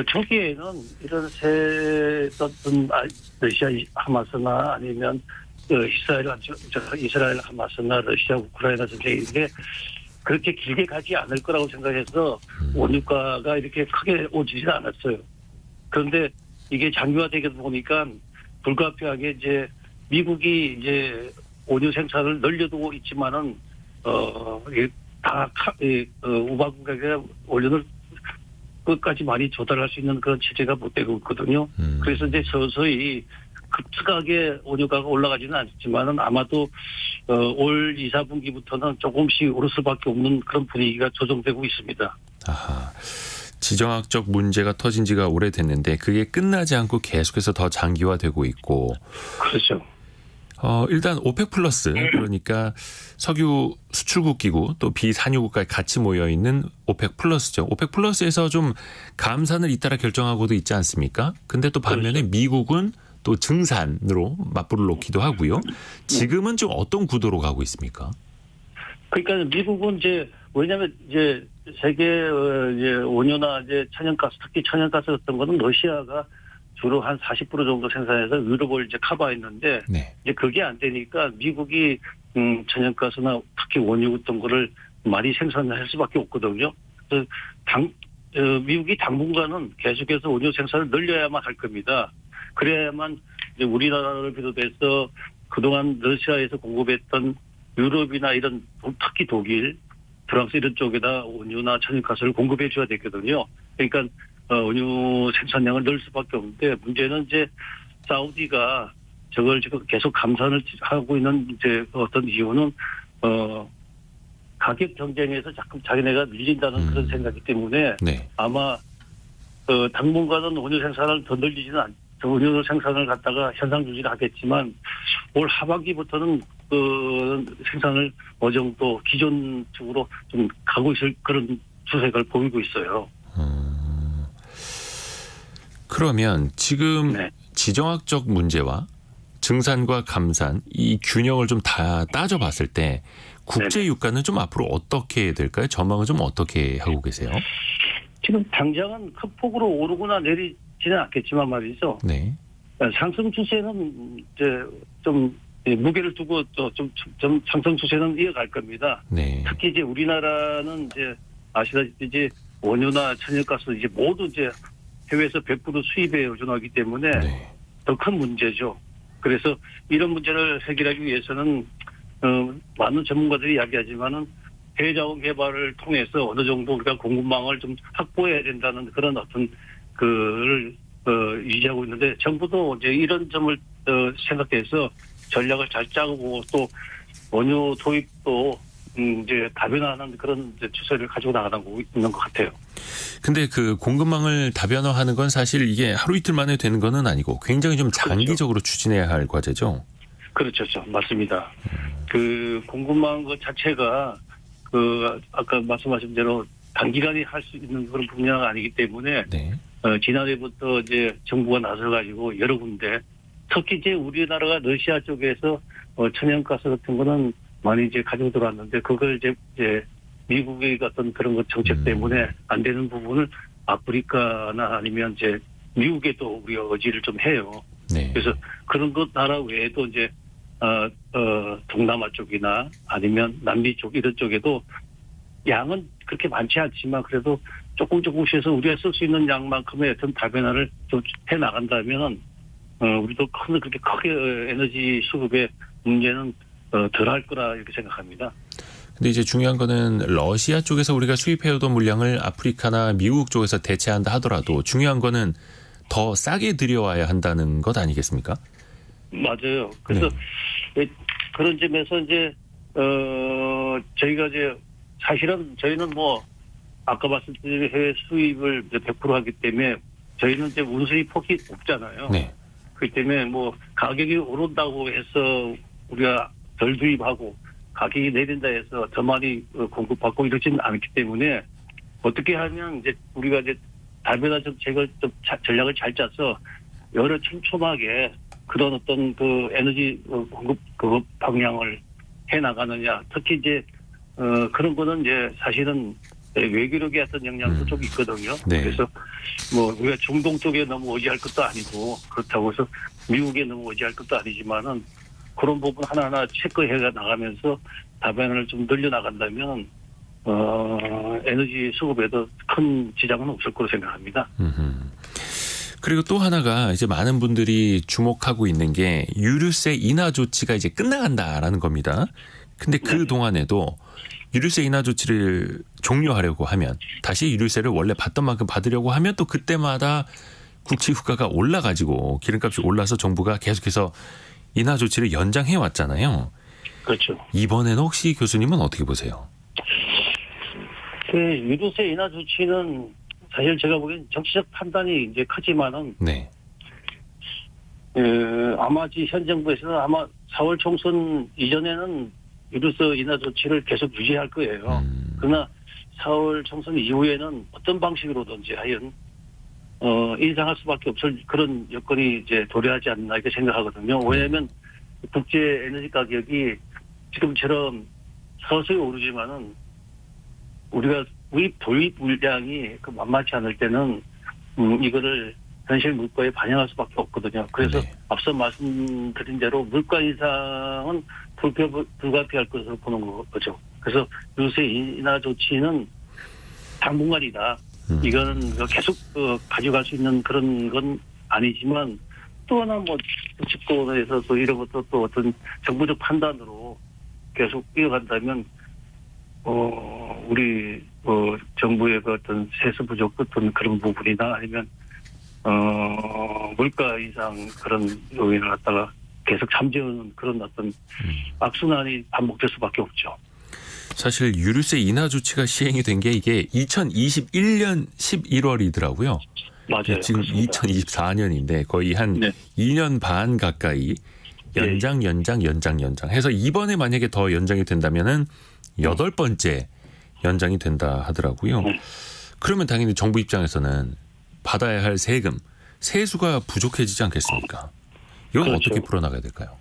초기에는 이런 새 어떤 러시아 하마스나 아니면 이스라엘 하마스나 러시아 우크라이나 전쟁인데 그렇게 길게 가지 않을 거라고 생각해서 원유가가 이렇게 크게 오지는 않았어요. 그런데 이게 장기화되게 보니까 불가피하게 이제 미국이 이제 원유 생산을 늘려두고 있지만은 우방국에게 원유를 끝까지 많이 조달할 수 있는 그런 체제가 못 되고 있거든요. 그래서 이제 서서히 급격하게 원유가가 올라가지는 않지만은 아마도 올 2, 4분기부터는 조금씩 오를 수밖에 없는 그런 분위기가 조정되고 있습니다. 아하. 지정학적 문제가 터진 지가 오래됐는데 그게 끝나지 않고 계속해서 더 장기화되고 있고. 그렇죠. 일단 오펙 플러스 그러니까 석유 수출국 기구 또 비산유국까지 같이 모여 있는 오펙 플러스죠. 오펙 플러스에서 좀 감산을 잇따라 결정하고도 있지 않습니까? 근데 또 반면에 그렇죠. 미국은 또 증산으로 맞불을 놓기도 하고요. 지금은 좀 어떤 구도로 가고 있습니까? 그러니까 미국은 이제 왜냐하면 이제 세계 이제 원유나 이제 천연가스 특히 천연가스 같은 거는 러시아가 주로 한 40% 정도 생산해서 유럽을 이제 커버했는데 네. 이제 그게 안 되니까 미국이 천연가스나 특히 원유 같은 거를 많이 생산할 수밖에 없거든요. 그래서 미국이 당분간은 계속해서 원유 생산을 늘려야만 할 겁니다. 그래야만 이제 우리나라를 비롯해서 그동안 러시아에서 공급했던 유럽이나 이런 특히 독일, 프랑스 이런 쪽에다 원유나 천연가스를 공급해 줘야 되거든요. 그러니까 원유 생산량을 늘 수밖에 없는데 문제는 이제 사우디가 저걸 지금 계속 감산을 하고 있는 이제 어떤 이유는 가격 경쟁에서 자꾸 자기네가 밀린다는 그런 생각이기 때문에 네. 아마 당분간은 원유 생산을 더 늘리지는 원유 생산을 갖다가 현상 유지를 하겠지만 올 하반기부터는 생산을 어느 정도 기존적으로 좀 가고 있을 그런 추세를 보이고 있어요. 그러면 지금 네. 지정학적 문제와 증산과 감산 이 균형을 좀 다 따져봤을 때 국제 유가는 좀 앞으로 어떻게 될까요? 전망은 좀 어떻게 하고 계세요? 지금 당장은 큰 폭으로 오르거나 내리지는 않겠지만 말이죠. 네. 상승 추세는 이제 좀 무게를 두고 좀 상승 추세는 이어갈 겁니다. 네. 특히 이제 우리나라는 이제 아시다시피 이제 원유나 천연가스 이제 모두 이제 해외에서 100% 수입에 의존하기 때문에 네. 더 큰 문제죠. 그래서 이런 문제를 해결하기 위해서는 많은 전문가들이 이야기하지만은 해외 자원 개발을 통해서 어느 정도 우리가 공급망을 좀 확보해야 된다는 그런 어떤 그를 유지하고 있는데 정부도 이제 이런 점을 생각해서 전략을 잘 짜고 또 원유 도입도 이제 다변화하는 그런 이제 추세를 가지고 나가고 있는 것 같아요. 근데 그 공급망을 다변화하는 건 사실 이게 하루 이틀 만에 되는 건 아니고 굉장히 좀 장기적으로 추진해야 할 과제죠. 그렇죠, 맞습니다. 그 공급망 그 자체가 아까 말씀하신 대로 단기간에 할 수 있는 그런 분야가 아니기 때문에 네. 지난해부터 이제 정부가 나서가지고 여러 군데 특히 이제 우리나라가 러시아 쪽에서 천연가스 같은 거는 많이 이제 가지고 들어왔는데 그걸 이제 미국의 어떤 그런 것 정책 때문에 안 되는 부분을 아프리카나 아니면 이제 미국에 또 우리가 의지를 좀 해요. 네. 그래서 그런 것 나라 외에도 이제 동남아 쪽이나 아니면 남미 쪽 이런 쪽에도 양은 그렇게 많지 않지만 그래도 조금씩 해서 우리가 쓸 수 있는 양만큼의 어떤 다변화를 좀 해 나간다면 우리도 그렇게 크게 에너지 수급의 문제는 덜 할 거라 이렇게 생각합니다. 근데 이제 중요한 거는 러시아 쪽에서 우리가 수입해오던 물량을 아프리카나 미국 쪽에서 대체한다 하더라도 중요한 거는 더 싸게 들여와야 한다는 것 아니겠습니까? 맞아요. 그래서 그런 점에서 이제 저희가 이제 사실은 저희는 뭐 아까 말씀드린 해외 수입을 100% 하기 때문에 저희는 이제 운수입 폭이 없잖아요. 네. 그렇기 때문에 뭐 가격이 오른다고 해서 우리가 덜 수입하고 가격이 내린다 해서 더 많이 공급받고 이러지는 않기 때문에 어떻게 하면 이제 우리가 이제 다변화 정책을 좀 전략을 잘 짜서 여러 촘촘하게 그런 어떤 그 에너지 공급 그 방향을 해 나가느냐. 특히 이제 그런 거는 이제 사실은 외교력의 어떤 영향도 좀 있거든요. 네. 그래서 뭐 우리가 중동 쪽에 너무 의지할 것도 아니고 그렇다고 해서 미국에 너무 의지할 것도 아니지만은 그런 부분 하나하나 체크해 나가면서 다변을 좀 늘려나간다면 에너지 수급에도 큰 지장은 없을 거로 생각합니다. 그리고 또 하나가 이제 많은 분들이 주목하고 있는 게 유류세 인하 조치가 이제 끝나간다라는 겁니다. 근데 그 동안에도 유류세 인하 조치를 종료하려고 하면 다시 유류세를 원래 받던 만큼 받으려고 하면 또 그때마다 국채 유가가 올라가지고 기름값이 올라서 정부가 계속해서 인하 조치를 연장해 왔잖아요. 그렇죠. 이번에는 혹시 교수님은 어떻게 보세요? 그 유류세 인하 조치는 사실 제가 보기엔 정치적 판단이 이제 크지만은 네. 아마 현 정부에서는 아마 4월 총선 이전에는 유류세 인하 조치를 계속 유지할 거예요. 그러나 4월 총선 이후에는 어떤 방식으로든지 하여ን 인상할 수밖에 없을 그런 여건이 이제 도래하지 않나 이렇게 생각하거든요. 왜냐하면 국제 에너지 가격이 지금처럼 서서히 오르지만은 우리가 도입 물량이 만만치 않을 때는 이거를 현실 물가에 반영할 수밖에 없거든요. 그래서 네. 앞서 말씀드린 대로 물가 인상은 불가피할 것으로 보는 거죠. 그래서 유류세 인하 조치는 당분간이다. 이거는 계속 가져갈 수 있는 그런 건 아니지만 또 하나 뭐 정치권에서 또 이런 것도 또 어떤 정부적 판단으로 계속 이어간다면 우리 정부의 그 어떤 세수 부족 같은 그런 부분이나 아니면 물가 인상 그런 요인을 갖다가 계속 잠재우는 그런 어떤 악순환이 반복될 수밖에 없죠. 사실 유류세 인하 조치가 시행이 된 게 이게 2021년 11월이더라고요. 맞아요. 지금 그렇습니다. 2024년인데 거의 한 네. 2년 반 가까이 연장 해서 이번에 만약에 더 연장이 된다면은 8번째 연장이 된다 하더라고요. 그러면 당연히 정부 입장에서는 받아야 할 세금, 세수가 부족해지지 않겠습니까? 이건 그렇죠. 어떻게 풀어나가야 될까요?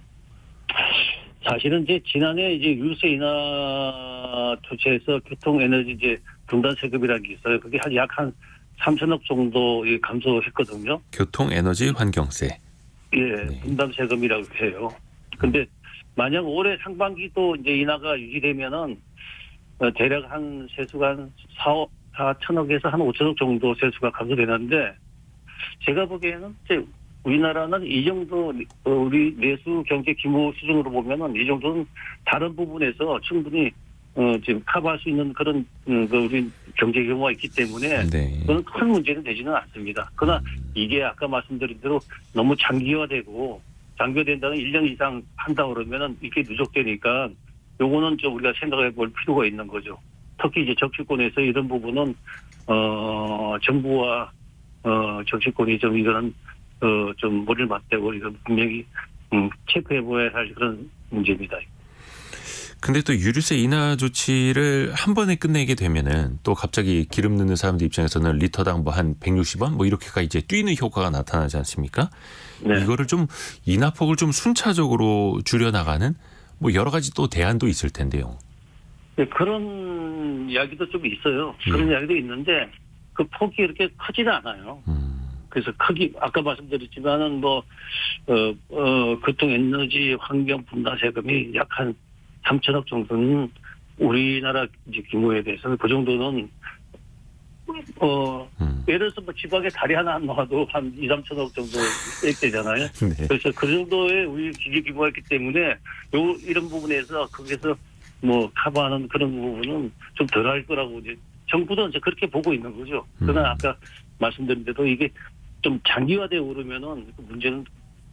사실은 이제 지난해 이제 유류세 인하 조치에서 교통에너지 이제 분단 세금이라는 게 있어요. 그게 약 한 3천억 정도 감소했거든요. 교통에너지 환경세. 예, 네. 분담 세금이라고 해요. 근데 만약 올해 상반기도 이제 인하가 유지되면은 대략 한 세수가 한 4천억에서 한 5천억 정도 세수가 감소되는데 제가 보기에는 이제 우리나라는 이 정도 우리 내수 경제 규모 수준으로 보면은 이 정도는 다른 부분에서 충분히 지금 커버할 수 있는 그런 우리 경제 규모가 있기 때문에 네. 그건 큰 문제는 되지는 않습니다. 그러나 이게 아까 말씀드린 대로 너무 장기화된다는 1년 이상 한다 그러면은 이게 누적되니까 요거는 좀 우리가 생각해 볼 필요가 있는 거죠. 특히 이제 정치권에서 이런 부분은 정부와 정치권이 좀 이거는 좀 머리를 맞대고 이건 분명히 체크해 보아야 할 그런 문제입니다. 근데 또 유류세 인하 조치를 한 번에 끝내게 되면은 또 갑자기 기름 넣는 사람들 입장에서는 리터당 뭐 한 160원 뭐 이렇게까지 이제 뛰는 효과가 나타나지 않습니까? 네. 이거를 좀 인하폭을 좀 순차적으로 줄여나가는 뭐 여러 가지 또 대안도 있을 텐데요. 네, 그런 이야기도 좀 있어요. 그런 이야기도 있는데 그 폭이 이렇게 크지는 않아요. 그래서 아까 말씀드렸지만은 교통에너지 환경 분담 세금이 약 한 3천억 정도는 우리나라 이제 규모에 대해서는 그 정도는 예를 들어서 지방에 다리 하나 안 놓아도 한 2, 3천억 정도 되잖아요. 네. 그래서 그 정도의 우리 기계 규모가 있기 때문에 이런 부분에서 거기서 커버하는 그런 부분은 좀 덜할 거라고 이제 정부도 이제 그렇게 보고 있는 거죠. 그러나 아까 말씀드린 대로 이게 좀 장기화되어 오르면은 문제는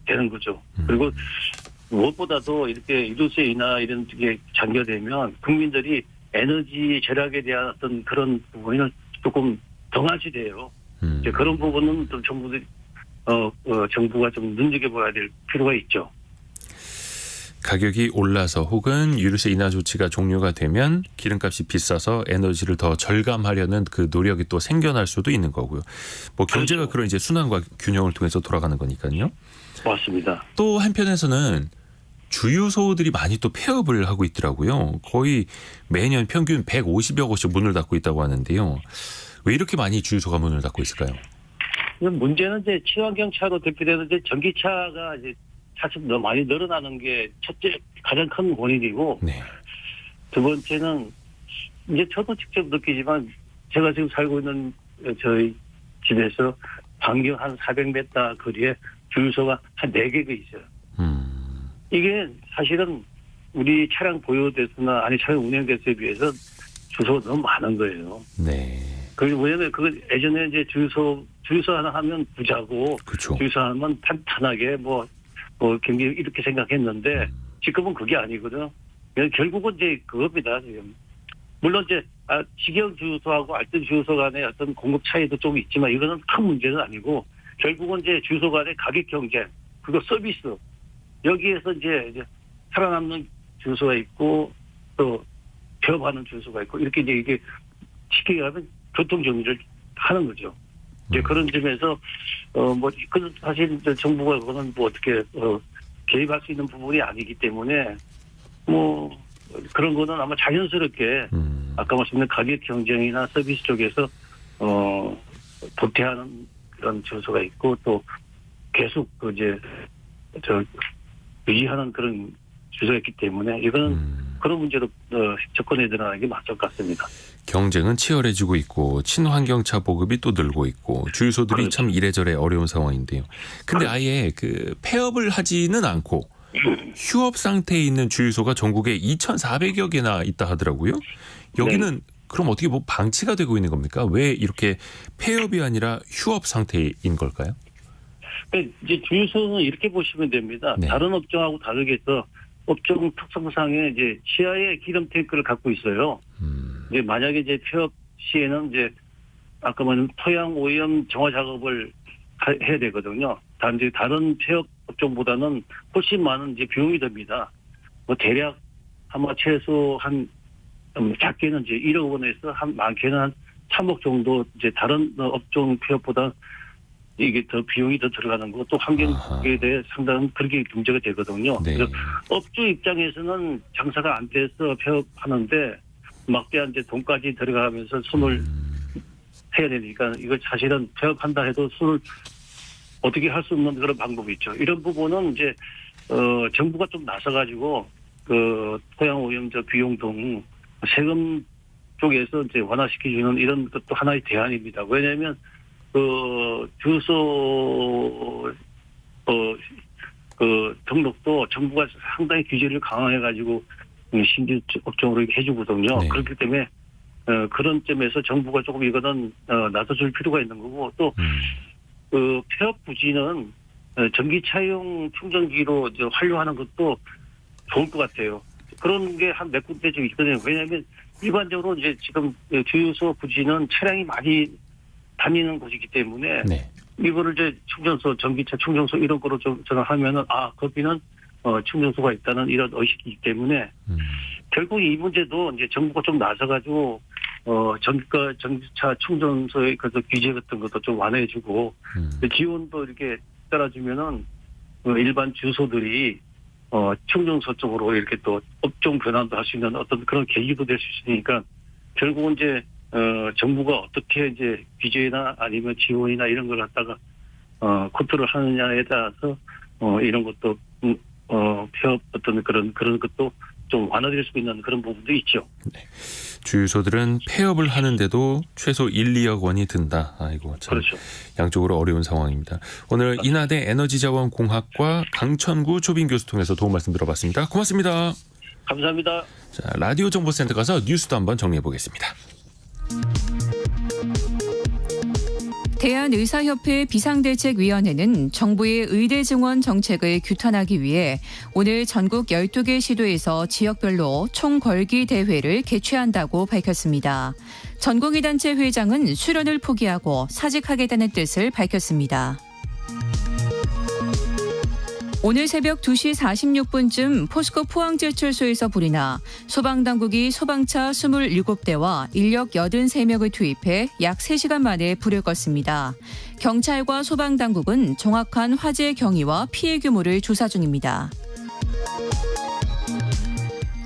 되는 거죠. 그리고 무엇보다도 이렇게 유류세 인하 이런 게 장기화되면 국민들이 에너지 절약에 대한 어떤 그런 부분을 조금 등한시돼요. 이제 그런 부분은 좀 정부가 좀 눈여겨봐야 될 필요가 있죠. 가격이 올라서 혹은 유류세 인하 조치가 종료가 되면 기름값이 비싸서 에너지를 더 절감하려는 그 노력이 또 생겨날 수도 있는 거고요. 뭐 경제가 그렇죠. 그런 이제 순환과 균형을 통해서 돌아가는 거니까요. 맞습니다. 또 한편에서는 주유소들이 많이 또 폐업을 하고 있더라고요. 거의 매년 평균 150여 곳이 문을 닫고 있다고 하는데요. 왜 이렇게 많이 주유소가 문을 닫고 있을까요? 문제는 이제 친환경차로 대표되는 이제 전기차가 이제 차츰 더 많이 늘어나는 게 첫째 가장 큰 원인이고, 네. 두 번째는 이제 저도 직접 느끼지만 제가 지금 살고 있는 저희 집에서 반경 한 400m 거리에 주유소가 한 4개가 있어요. 이게 사실은 우리 차량 보유대수나 아니 차량 운행대수에 비해서 주유소가 너무 많은 거예요. 네. 그게 뭐냐면 그거 예전에 이제 주유소 하나 하면 부자고 그렇죠. 주유소 하면 탄탄하게 뭐 경기 이렇게 생각했는데 지금은 그게 아니거든요. 결국은 이제 그겁니다. 지금 물론 이제 직영 주유소하고 알뜰 주유소 간의 어떤 공급 차이도 좀 있지만 이거는 큰 문제는 아니고 결국은 이제 주유소 간의 가격 경쟁 그리고 서비스 여기에서 이제 살아남는 주유소가 있고 또 폐업하는 주유소가 있고 이렇게 이제 이게 쉽게 얘기하면 교통 정리를 하는 거죠. 이제 그런 점에서 그 사실 정부가 그거는 뭐 어떻게 개입할 수 있는 부분이 아니기 때문에 그런 거는 아마 자연스럽게 아까 말씀드린 가격 경쟁이나 서비스 쪽에서 도태하는 그런 주소가 있고 또 계속 유지하는 그런 주소가 있기 때문에 이거는 그런 문제로 접근해 들어가는 게 맞을 것 같습니다. 경쟁은 치열해지고 있고 친환경차 보급이 또 늘고 있고 주유소들이 그렇죠. 참 이래저래 어려운 상황인데요. 근데 아예 그 폐업을 하지는 않고 휴업 상태에 있는 주유소가 전국에 2,400여 개나 있다 하더라고요. 여기는 그럼 어떻게 뭐 방치가 되고 있는 겁니까? 왜 이렇게 폐업이 아니라 휴업 상태인 걸까요? 이제 주유소는 이렇게 보시면 됩니다. 네. 다른 업종하고 다르게 해서 업종 특성상에 이제 지하에 기름 탱크를 갖고 있어요. 이제 만약에 이제 폐업 시에는 이제 아까 말한 토양 오염 정화 작업을 해야 되거든요. 단지 다른 폐업 업종보다는 훨씬 많은 이제 비용이 듭니다. 대략 아마 최소 한 작게는 이제 1억 원에서 많게는 한 3억 정도 이제 다른 업종 폐업보다 이게 더 비용이 더 들어가는 거 또 환경에 대해 상당히 그렇게 문제가 되거든요. 네. 그래서 업주 입장에서는 장사가 안 돼서 폐업하는데 막대한 이제 돈까지 들어가면서 손을 해야 되니까 이거 사실은 폐업한다 해도 손을 어떻게 할 수 없는 그런 방법이 있죠. 이런 부분은 이제 정부가 좀 나서가지고 그 토양 오염 비용 등 세금 쪽에서 이제 완화시켜주는 이런 것도 하나의 대안입니다. 왜냐하면 주유소 등록도 정부가 상당히 규제를 강화해가지고 신규 업종으로 이렇게 해주거든요. 네. 그렇기 때문에 그런 점에서 정부가 조금 이거는 나서줄 필요가 있는 거고 또 폐업 부지는 전기차용 충전기로 이제 활용하는 것도 좋을 것 같아요. 그런 게 한 몇 군데 좀 있거든요. 왜냐하면 일반적으로 이제 지금 주유소 부지는 차량이 많이 다니는 곳이기 때문에 네. 이거를 이제 충전소, 전기차 충전소 이런 거로 좀 전화하면은 거기는 충전소가 있다는 이런 의식이기 때문에 결국 이 문제도 이제 정부가 좀 나서가지고 전기차 충전소의 그 규제 같은 것도 좀 완화해주고 지원도 이렇게 따라주면은 일반 주소들이 충전소 쪽으로 이렇게 또 업종 변환도 할 수 있는 어떤 그런 계기도 될 수 있으니까 결국은 이제 정부가 어떻게 이제 규제나 아니면 지원이나 이런 걸 갖다가 컨트롤 하느냐에 따라서 이런 것도 폐업 어떤 그런 것도 좀 완화될 수 있는 그런 부분도 있죠. 네. 주유소들은 폐업을 하는데도 최소 1, 2억 원이 든다. 아이고 참 그렇죠. 양쪽으로 어려운 상황입니다. 오늘 인하대 에너지자원공학과 강천구 조빈 교수 통해서 도움 말씀 들어봤습니다. 고맙습니다. 감사합니다. 자, 라디오 정보센터 가서 뉴스도 한번 정리해 보겠습니다. 대한의사협회 비상대책위원회는 정부의 의대 증원 정책을 규탄하기 위해 오늘 전국 12개 시도에서 지역별로 총궐기 대회를 개최한다고 밝혔습니다. 전공의단체 회장은 수련을 포기하고 사직하겠다는 뜻을 밝혔습니다. 오늘 새벽 2시 46분쯤 포스코 포항제철소에서 불이 나 소방당국이 소방차 27대와 인력 83명을 투입해 약 3시간 만에 불을 껐습니다. 경찰과 소방당국은 정확한 화재 경위와 피해 규모를 조사 중입니다.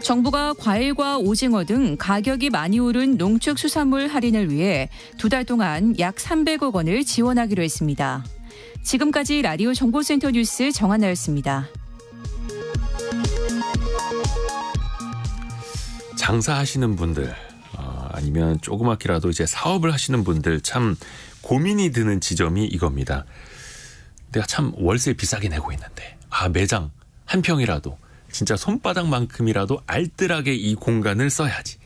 정부가 과일과 오징어 등 가격이 많이 오른 농축수산물 할인을 위해 2달 동안 약 300억 원을 지원하기로 했습니다. 지금까지 라디오 정보센터 뉴스 정한나였습니다. 장사하시는 분들 아니면 조그맣게라도 이제 사업을 하시는 분들 참 고민이 드는 지점이 이겁니다. 내가 참 월세 비싸게 내고 있는데 매장 한 평이라도 진짜 손바닥만큼이라도 알뜰하게 이 공간을 써야지.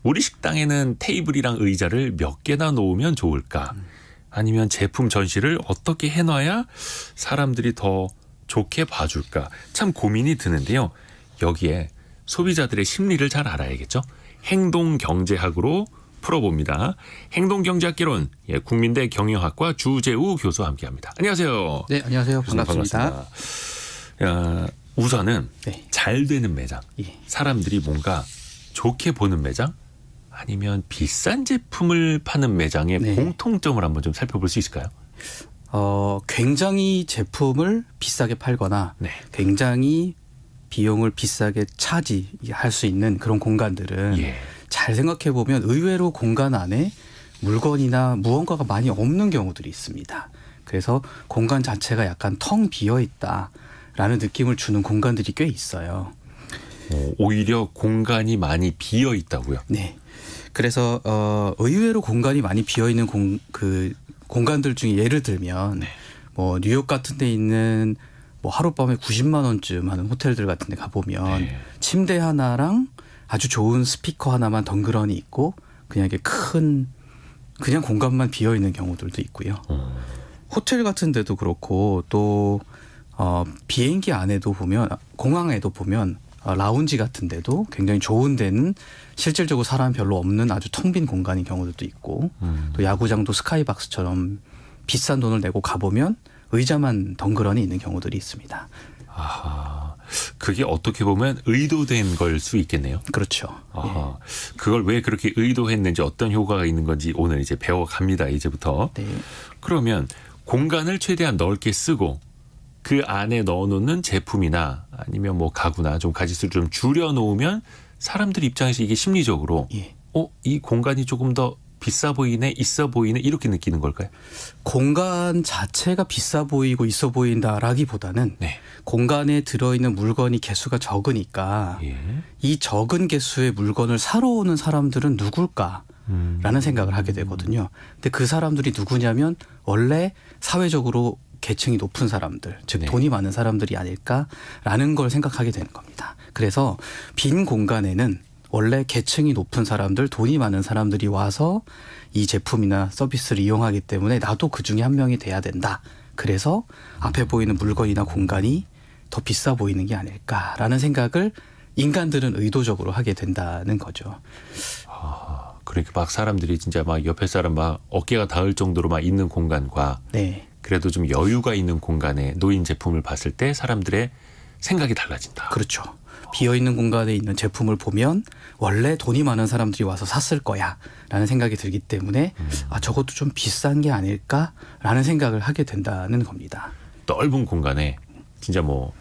우리 식당에는 테이블이랑 의자를 몇 개나 놓으면 좋을까? 아니면 제품 전시를 어떻게 해놔야 사람들이 더 좋게 봐줄까? 참 고민이 드는데요. 여기에 소비자들의 심리를 잘 알아야겠죠. 행동경제학으로 풀어봅니다. 행동경제학개론 국민대 경영학과 주재우 교수와 함께합니다. 안녕하세요. 네, 안녕하세요. 반갑습니다. 우선은 네. 잘 되는 매장, 사람들이 뭔가 좋게 보는 매장, 아니면 비싼 제품을 파는 매장의 네. 공통점을 한번 좀 살펴볼 수 있을까요? 굉장히 제품을 비싸게 팔거나 네. 굉장히 비용을 비싸게 차지할 수 있는 그런 공간들은 잘 생각해 보면 의외로 공간 안에 물건이나 무언가가 많이 없는 경우들이 있습니다. 그래서 공간 자체가 약간 텅 비어 있다라는 느낌을 주는 공간들이 꽤 있어요. 오히려 공간이 많이 비어 있다고요? 네. 그래서 의외로 공간이 많이 비어 있는 공간들 중에 예를 들면 뭐 뉴욕 같은 데 있는 뭐 하룻밤에 90만 원쯤 하는 호텔들 같은 데 가보면 침대 하나랑 아주 좋은 스피커 하나만 덩그러니 있고 그냥 이게 큰 그냥 공간만 비어 있는 경우들도 있고요. 호텔 같은 데도 그렇고 또 비행기 안에도 보면 공항에도 보면 라운지 같은 데도 굉장히 좋은 데는 실질적으로 사람 별로 없는 아주 텅 빈 공간인 경우들도 있고 또 야구장도 스카이박스처럼 비싼 돈을 내고 가보면 의자만 덩그러니 있는 경우들이 있습니다. 그게 어떻게 보면 의도된 걸 수 있겠네요. 그렇죠. 그걸 왜 그렇게 의도했는지 어떤 효과가 있는 건지 오늘 이제 배워갑니다. 이제부터. 네. 그러면 공간을 최대한 넓게 쓰고 그 안에 넣어놓는 제품이나 아니면 뭐 가구나 좀 가짓수를 좀 줄여놓으면 사람들 입장에서 이게 심리적으로 이 공간이 조금 더 비싸 보이네, 있어 보이네 이렇게 느끼는 걸까요? 공간 자체가 비싸 보이고 있어 보인다라기보다는 공간에 들어있는 물건이 개수가 적으니까 이 적은 개수의 물건을 사러 오는 사람들은 누굴까라는 생각을 하게 되거든요. 근데 그 사람들이 누구냐면 원래 사회적으로 계층이 높은 사람들, 즉 돈이 많은 사람들이 아닐까라는 걸 생각하게 되는 겁니다. 그래서 빈 공간에는 원래 계층이 높은 사람들, 돈이 많은 사람들이 와서 이 제품이나 서비스를 이용하기 때문에 나도 그 중에 한 명이 돼야 된다. 그래서 앞에 보이는 물건이나 공간이 더 비싸 보이는 게 아닐까라는 생각을 인간들은 의도적으로 하게 된다는 거죠. 그러니까 막 사람들이 진짜 막 옆에 사람 막 어깨가 닿을 정도로 막 있는 공간과 그래도 좀 여유가 있는 공간에 놓인 제품을 봤을 때 사람들의 생각이 달라진다. 그렇죠. 비어있는 공간에 있는 제품을 보면 원래 돈이 많은 사람들이 와서 샀을 거야 라는 생각이 들기 때문에 저것도 좀 비싼 게 아닐까라는 생각을 하게 된다는 겁니다. 넓은 공간에 진짜 뭐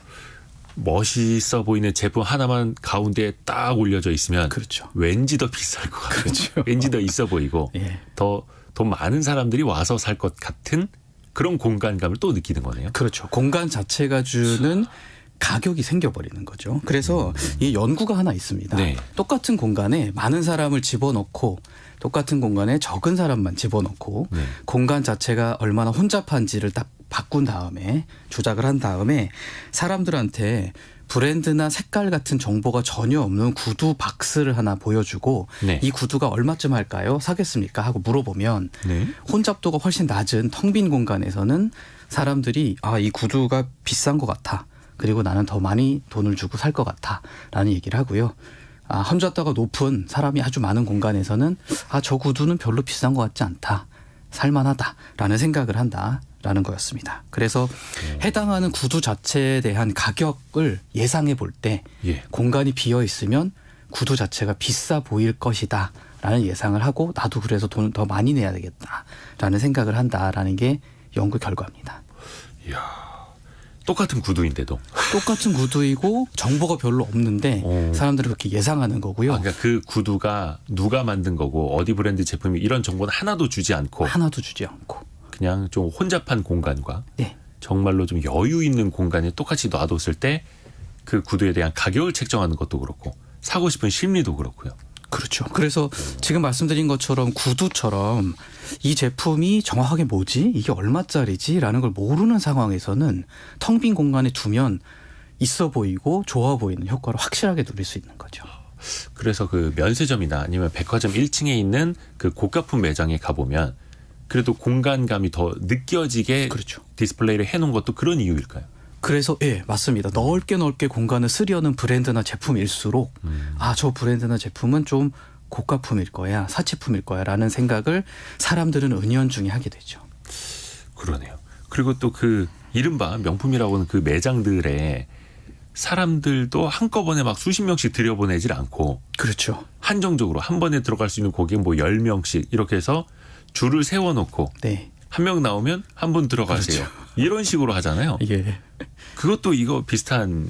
멋있어 보이는 제품 하나만 가운데에 딱 올려져 있으면 왠지 더 비쌀 것 같고 왠지 더 있어 보이고 더 돈 많은 사람들이 와서 살 것 같은 그런 공간감을 또 느끼는 거네요. 그렇죠. 공간 자체가 주는 가격이 생겨버리는 거죠. 그래서 이 연구가 하나 있습니다. 똑같은 공간에 많은 사람을 집어넣고 똑같은 공간에 적은 사람만 집어넣고 공간 자체가 얼마나 혼잡한지를 딱 바꾼 다음에 조작을 한 다음에 사람들한테 브랜드나 색깔 같은 정보가 전혀 없는 구두 박스를 하나 보여주고 이 구두가 얼마쯤 할까요? 사겠습니까? 하고 물어보면 혼잡도가 훨씬 낮은 텅 빈 공간에서는 사람들이 이 구두가 비싼 것 같아. 그리고 나는 더 많이 돈을 주고 살 것 같아라는 얘기를 하고요. 혼잡도가 높은 사람이 아주 많은 공간에서는 저 구두는 별로 비싼 것 같지 않다. 살만하다라는 생각을 한다라는 거였습니다. 그래서 해당하는 구두 자체에 대한 가격을 예상해 볼 때 공간이 비어 있으면 구두 자체가 비싸 보일 것이다 라는 예상을 하고 나도 그래서 돈을 더 많이 내야 되겠다라는 생각을 한다라는 게 연구 결과입니다. 이야, 똑같은 구두인데도 똑같은 구두이고 정보가 별로 없는데 사람들이 그렇게 예상하는 거고요. 그러니까 그 구두가 누가 만든 거고 어디 브랜드 제품이 이런 정보는 하나도 주지 않고 그냥 좀 혼잡한 공간과 네. 정말로 좀 여유 있는 공간에 똑같이 놔뒀을 때 그 구두에 대한 가격을 책정하는 것도 그렇고 사고 싶은 심리도 그렇고요. 그렇죠. 그래서 지금 말씀드린 것처럼 구두처럼 이 제품이 정확하게 뭐지? 이게 얼마짜리지? 라는 걸 모르는 상황에서는 텅 빈 공간에 두면 있어 보이고 좋아 보이는 효과를 확실하게 누릴 수 있는 거죠. 그래서 그 면세점이나 아니면 백화점 1층에 있는 그 고가품 매장에 가보면 그래도 공간감이 더 느껴지게 그렇죠. 디스플레이를 해놓은 것도 그런 이유일까요? 그래서 예, 맞습니다. 넓게 공간을 쓰려는 브랜드나 제품일수록 저 브랜드나 제품은 좀 고가품일 거야, 사치품일 거야 라는 생각을 사람들은 은연중에 하게 되죠. 그러네요. 그리고 또 그 이른바 명품이라고 하는 그 매장들에 사람들도 한꺼번에 막 수십 명씩 들여보내질 않고 그렇죠. 한정적으로 한 번에 들어갈 수 있는 고객 뭐 10명씩 이렇게 해서 줄을 세워놓고 네. 한 명 나오면 한 분 들어가세요. 그렇죠. 이런 식으로 하잖아요. 예. 그것도 이거 비슷한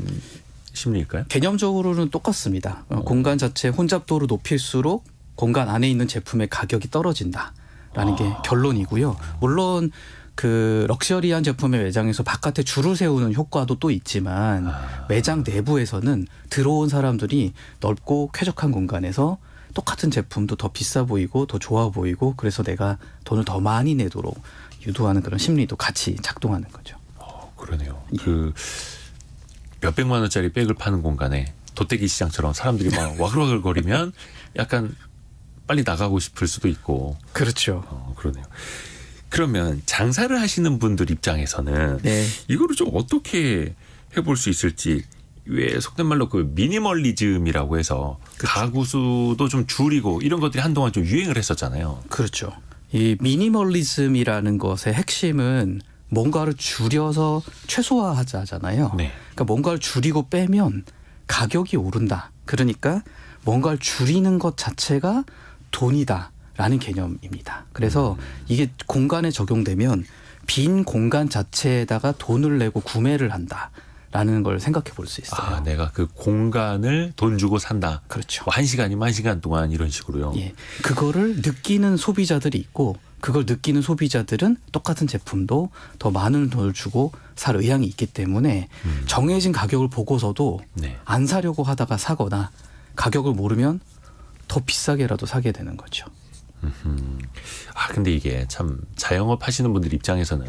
심리일까요? 개념적으로는 똑같습니다. 공간 자체 혼잡도를 높일수록 공간 안에 있는 제품의 가격이 떨어진다라는 게 결론이고요. 물론 그 럭셔리한 제품의 매장에서 바깥에 줄을 세우는 효과도 또 있지만 매장 내부에서는 들어온 사람들이 넓고 쾌적한 공간에서 똑같은 제품도 더 비싸 보이고 더 좋아 보이고 그래서 내가 돈을 더 많이 내도록 유도하는 그런 심리도 같이 작동하는 거죠. 그러네요. 그 몇백만 원짜리 백을 파는 공간에 돗대기 시장처럼 사람들이 막 와글와글거리면 약간 빨리 나가고 싶을 수도 있고. 그렇죠. 그러네요. 그러면 장사를 하시는 분들 입장에서는 네. 이거를 좀 어떻게 해볼 수 있을지 왜 속된 말로 그 미니멀리즘이라고 해서 그렇죠. 가구 수도 좀 줄이고 이런 것들이 한동안 좀 유행을 했었잖아요. 그렇죠. 이 미니멀리즘이라는 것의 핵심은 뭔가를 줄여서 최소화하자잖아요. 네. 그러니까 뭔가를 줄이고 빼면 가격이 오른다. 그러니까 뭔가를 줄이는 것 자체가 돈이다라는 개념입니다. 그래서 이게 공간에 적용되면 빈 공간 자체에다가 돈을 내고 구매를 한다라는 걸 생각해 볼 수 있어요. 내가 그 공간을 돈 주고 산다. 그렇죠. 뭐 1시간이면 1시간 동안 이런 식으로요. 예. 그거를 느끼는 소비자들이 있고 그걸 느끼는 소비자들은 똑같은 제품도 더 많은 돈을 주고 살 의향이 있기 때문에 정해진 가격을 보고서도 네. 안 사려고 하다가 사거나 가격을 모르면 더 비싸게라도 사게 되는 거죠. 근데 이게 참 자영업 하시는 분들 입장에서는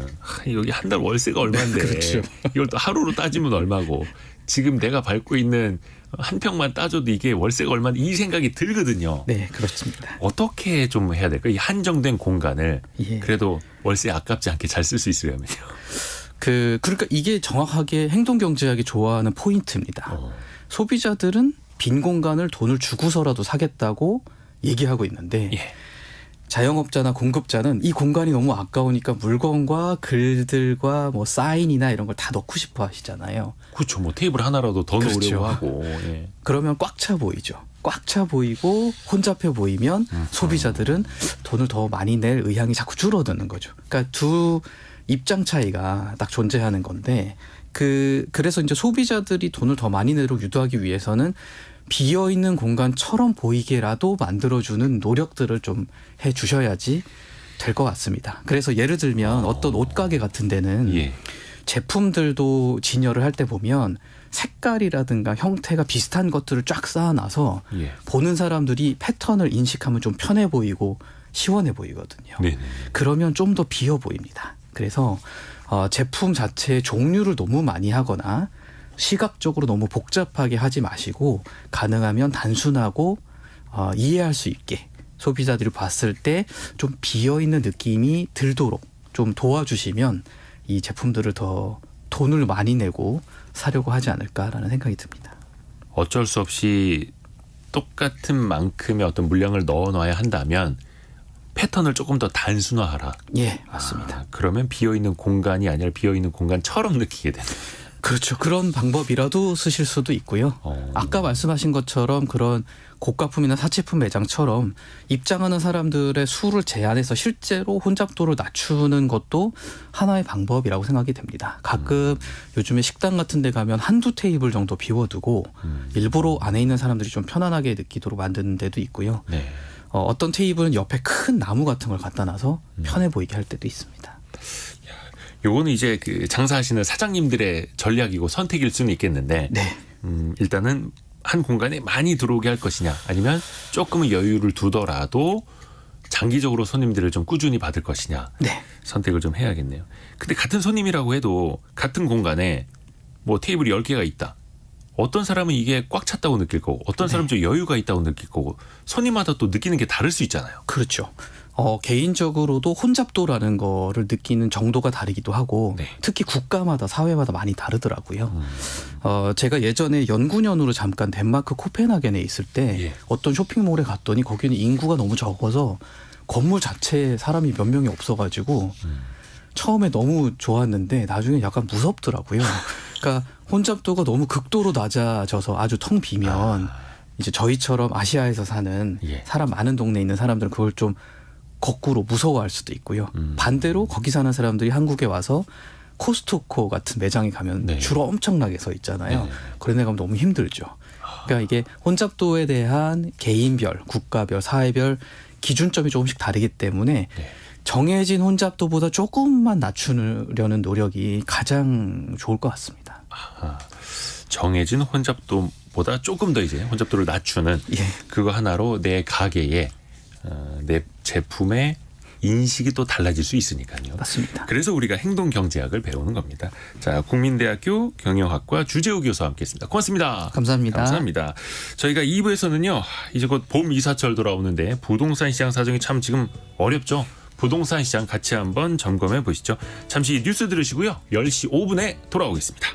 여기 한 달 월세가 얼마인데 그렇죠. 이걸 또 하루로 따지면 얼마고 지금 내가 밟고 있는 한 평만 따져도 이게 월세가 얼마인데 이 생각이 들거든요. 네, 그렇습니다. 어떻게 좀 해야 될까요? 이 한정된 공간을 예. 그래도 월세 아깝지 않게 잘 쓸 수 있으려면요. 그러니까 이게 정확하게 행동경제학이 좋아하는 포인트입니다. 소비자들은 빈 공간을 돈을 주고서라도 사겠다고 얘기하고 있는데 예. 자영업자나 공급자는 이 공간이 너무 아까우니까 물건과 글들과 뭐 사인이나 이런 걸 다 넣고 싶어 하시잖아요. 그렇죠. 뭐 테이블 하나라도 더 그렇죠. 놓으려고 하고. 예. 그러면 꽉 차 보이죠. 꽉 차 보이고 혼잡해 보이면 소비자들은 돈을 더 많이 낼 의향이 자꾸 줄어드는 거죠. 그러니까 두 입장 차이가 딱 존재하는 건데 그래서 이제 소비자들이 돈을 더 많이 내도록 유도하기 위해서는 비어있는 공간처럼 보이게라도 만들어주는 노력들을 좀 해주셔야지 될 것 같습니다. 그래서 예를 들면 어떤 옷가게 같은 데는 예. 제품들도 진열을 할 때 보면 색깔이라든가 형태가 비슷한 것들을 쫙 쌓아놔서 예. 보는 사람들이 패턴을 인식하면 좀 편해 보이고 시원해 보이거든요. 네네. 그러면 좀 더 비어 보입니다. 그래서 제품 자체의 종류를 너무 많이 하거나 시각적으로 너무 복잡하게 하지 마시고 가능하면 단순하고 이해할 수 있게 소비자들이 봤을 때 좀 비어있는 느낌이 들도록 좀 도와주시면 이 제품들을 더 돈을 많이 내고 사려고 하지 않을까라는 생각이 듭니다. 어쩔 수 없이 똑같은 만큼의 어떤 물량을 넣어놔야 한다면 패턴을 조금 더 단순화하라. 예, 맞습니다. 그러면 비어있는 공간이 아니라 비어있는 공간처럼 느끼게 되는. 그렇죠. 그런 방법이라도 쓰실 수도 있고요. 아까 말씀하신 것처럼 그런 고가품이나 사치품 매장처럼 입장하는 사람들의 수를 제한해서 실제로 혼잡도를 낮추는 것도 하나의 방법이라고 생각이 됩니다. 가끔 요즘에 식당 같은 데 가면 한두 테이블 정도 비워두고 일부러 안에 있는 사람들이 좀 편안하게 느끼도록 만드는 데도 있고요. 네. 어떤 테이블은 옆에 큰 나무 같은 걸 갖다 놔서 편해 보이게 할 때도 있습니다. 요거는 이제 그 장사하시는 사장님들의 전략이고 선택일 수는 있겠는데 네. 일단은 한 공간에 많이 들어오게 할 것이냐 아니면 조금은 여유를 두더라도 장기적으로 손님들을 좀 꾸준히 받을 것이냐 네. 선택을 좀 해야겠네요. 근데 같은 손님이라고 해도 같은 공간에 뭐 테이블이 10개가 있다. 어떤 사람은 이게 꽉 찼다고 느낄 거고 어떤 사람은 좀 여유가 있다고 느낄 거고 손님마다 또 느끼는 게 다를 수 있잖아요. 그렇죠. 개인적으로도 혼잡도라는 거를 느끼는 정도가 다르기도 하고 네. 특히 국가마다 사회마다 많이 다르더라고요. 제가 예전에 연구년으로 잠깐 덴마크 코펜하겐에 있을 때 예. 어떤 쇼핑몰에 갔더니 거기는 인구가 너무 적어서 건물 자체에 사람이 몇 명이 없어가지고 처음에 너무 좋았는데 나중에 약간 무섭더라고요. 그러니까 혼잡도가 너무 극도로 낮아져서 아주 텅 비면 이제 저희처럼 아시아에서 사는 예. 사람 많은 동네에 있는 사람들은 그걸 좀 거꾸로 무서워할 수도 있고요. 반대로 거기 사는 사람들이 한국에 와서 코스트코 같은 매장에 가면 네. 줄 엄청나게 서 있잖아요. 네. 그런 데 가면 너무 힘들죠. 그러니까 이게 혼잡도에 대한 개인별, 국가별, 사회별 기준점이 조금씩 다르기 때문에 네. 정해진 혼잡도보다 조금만 낮추려는 노력이 가장 좋을 것 같습니다. 정해진 혼잡도보다 조금 더 이제 혼잡도를 낮추는 예. 그거 하나로 내 가게에 내 제품의 인식이 또 달라질 수 있으니까요. 맞습니다. 그래서 우리가 행동경제학을 배우는 겁니다. 자, 국민대학교 경영학과 주재우 교수와 함께했습니다. 고맙습니다. 감사합니다. 감사합니다. 저희가 2부에서는요. 이제 곧 봄 이사철 돌아오는데 부동산 시장 사정이 참 지금 어렵죠. 부동산 시장 같이 한번 점검해 보시죠. 잠시 뉴스 들으시고요. 10시 5분에 돌아오겠습니다.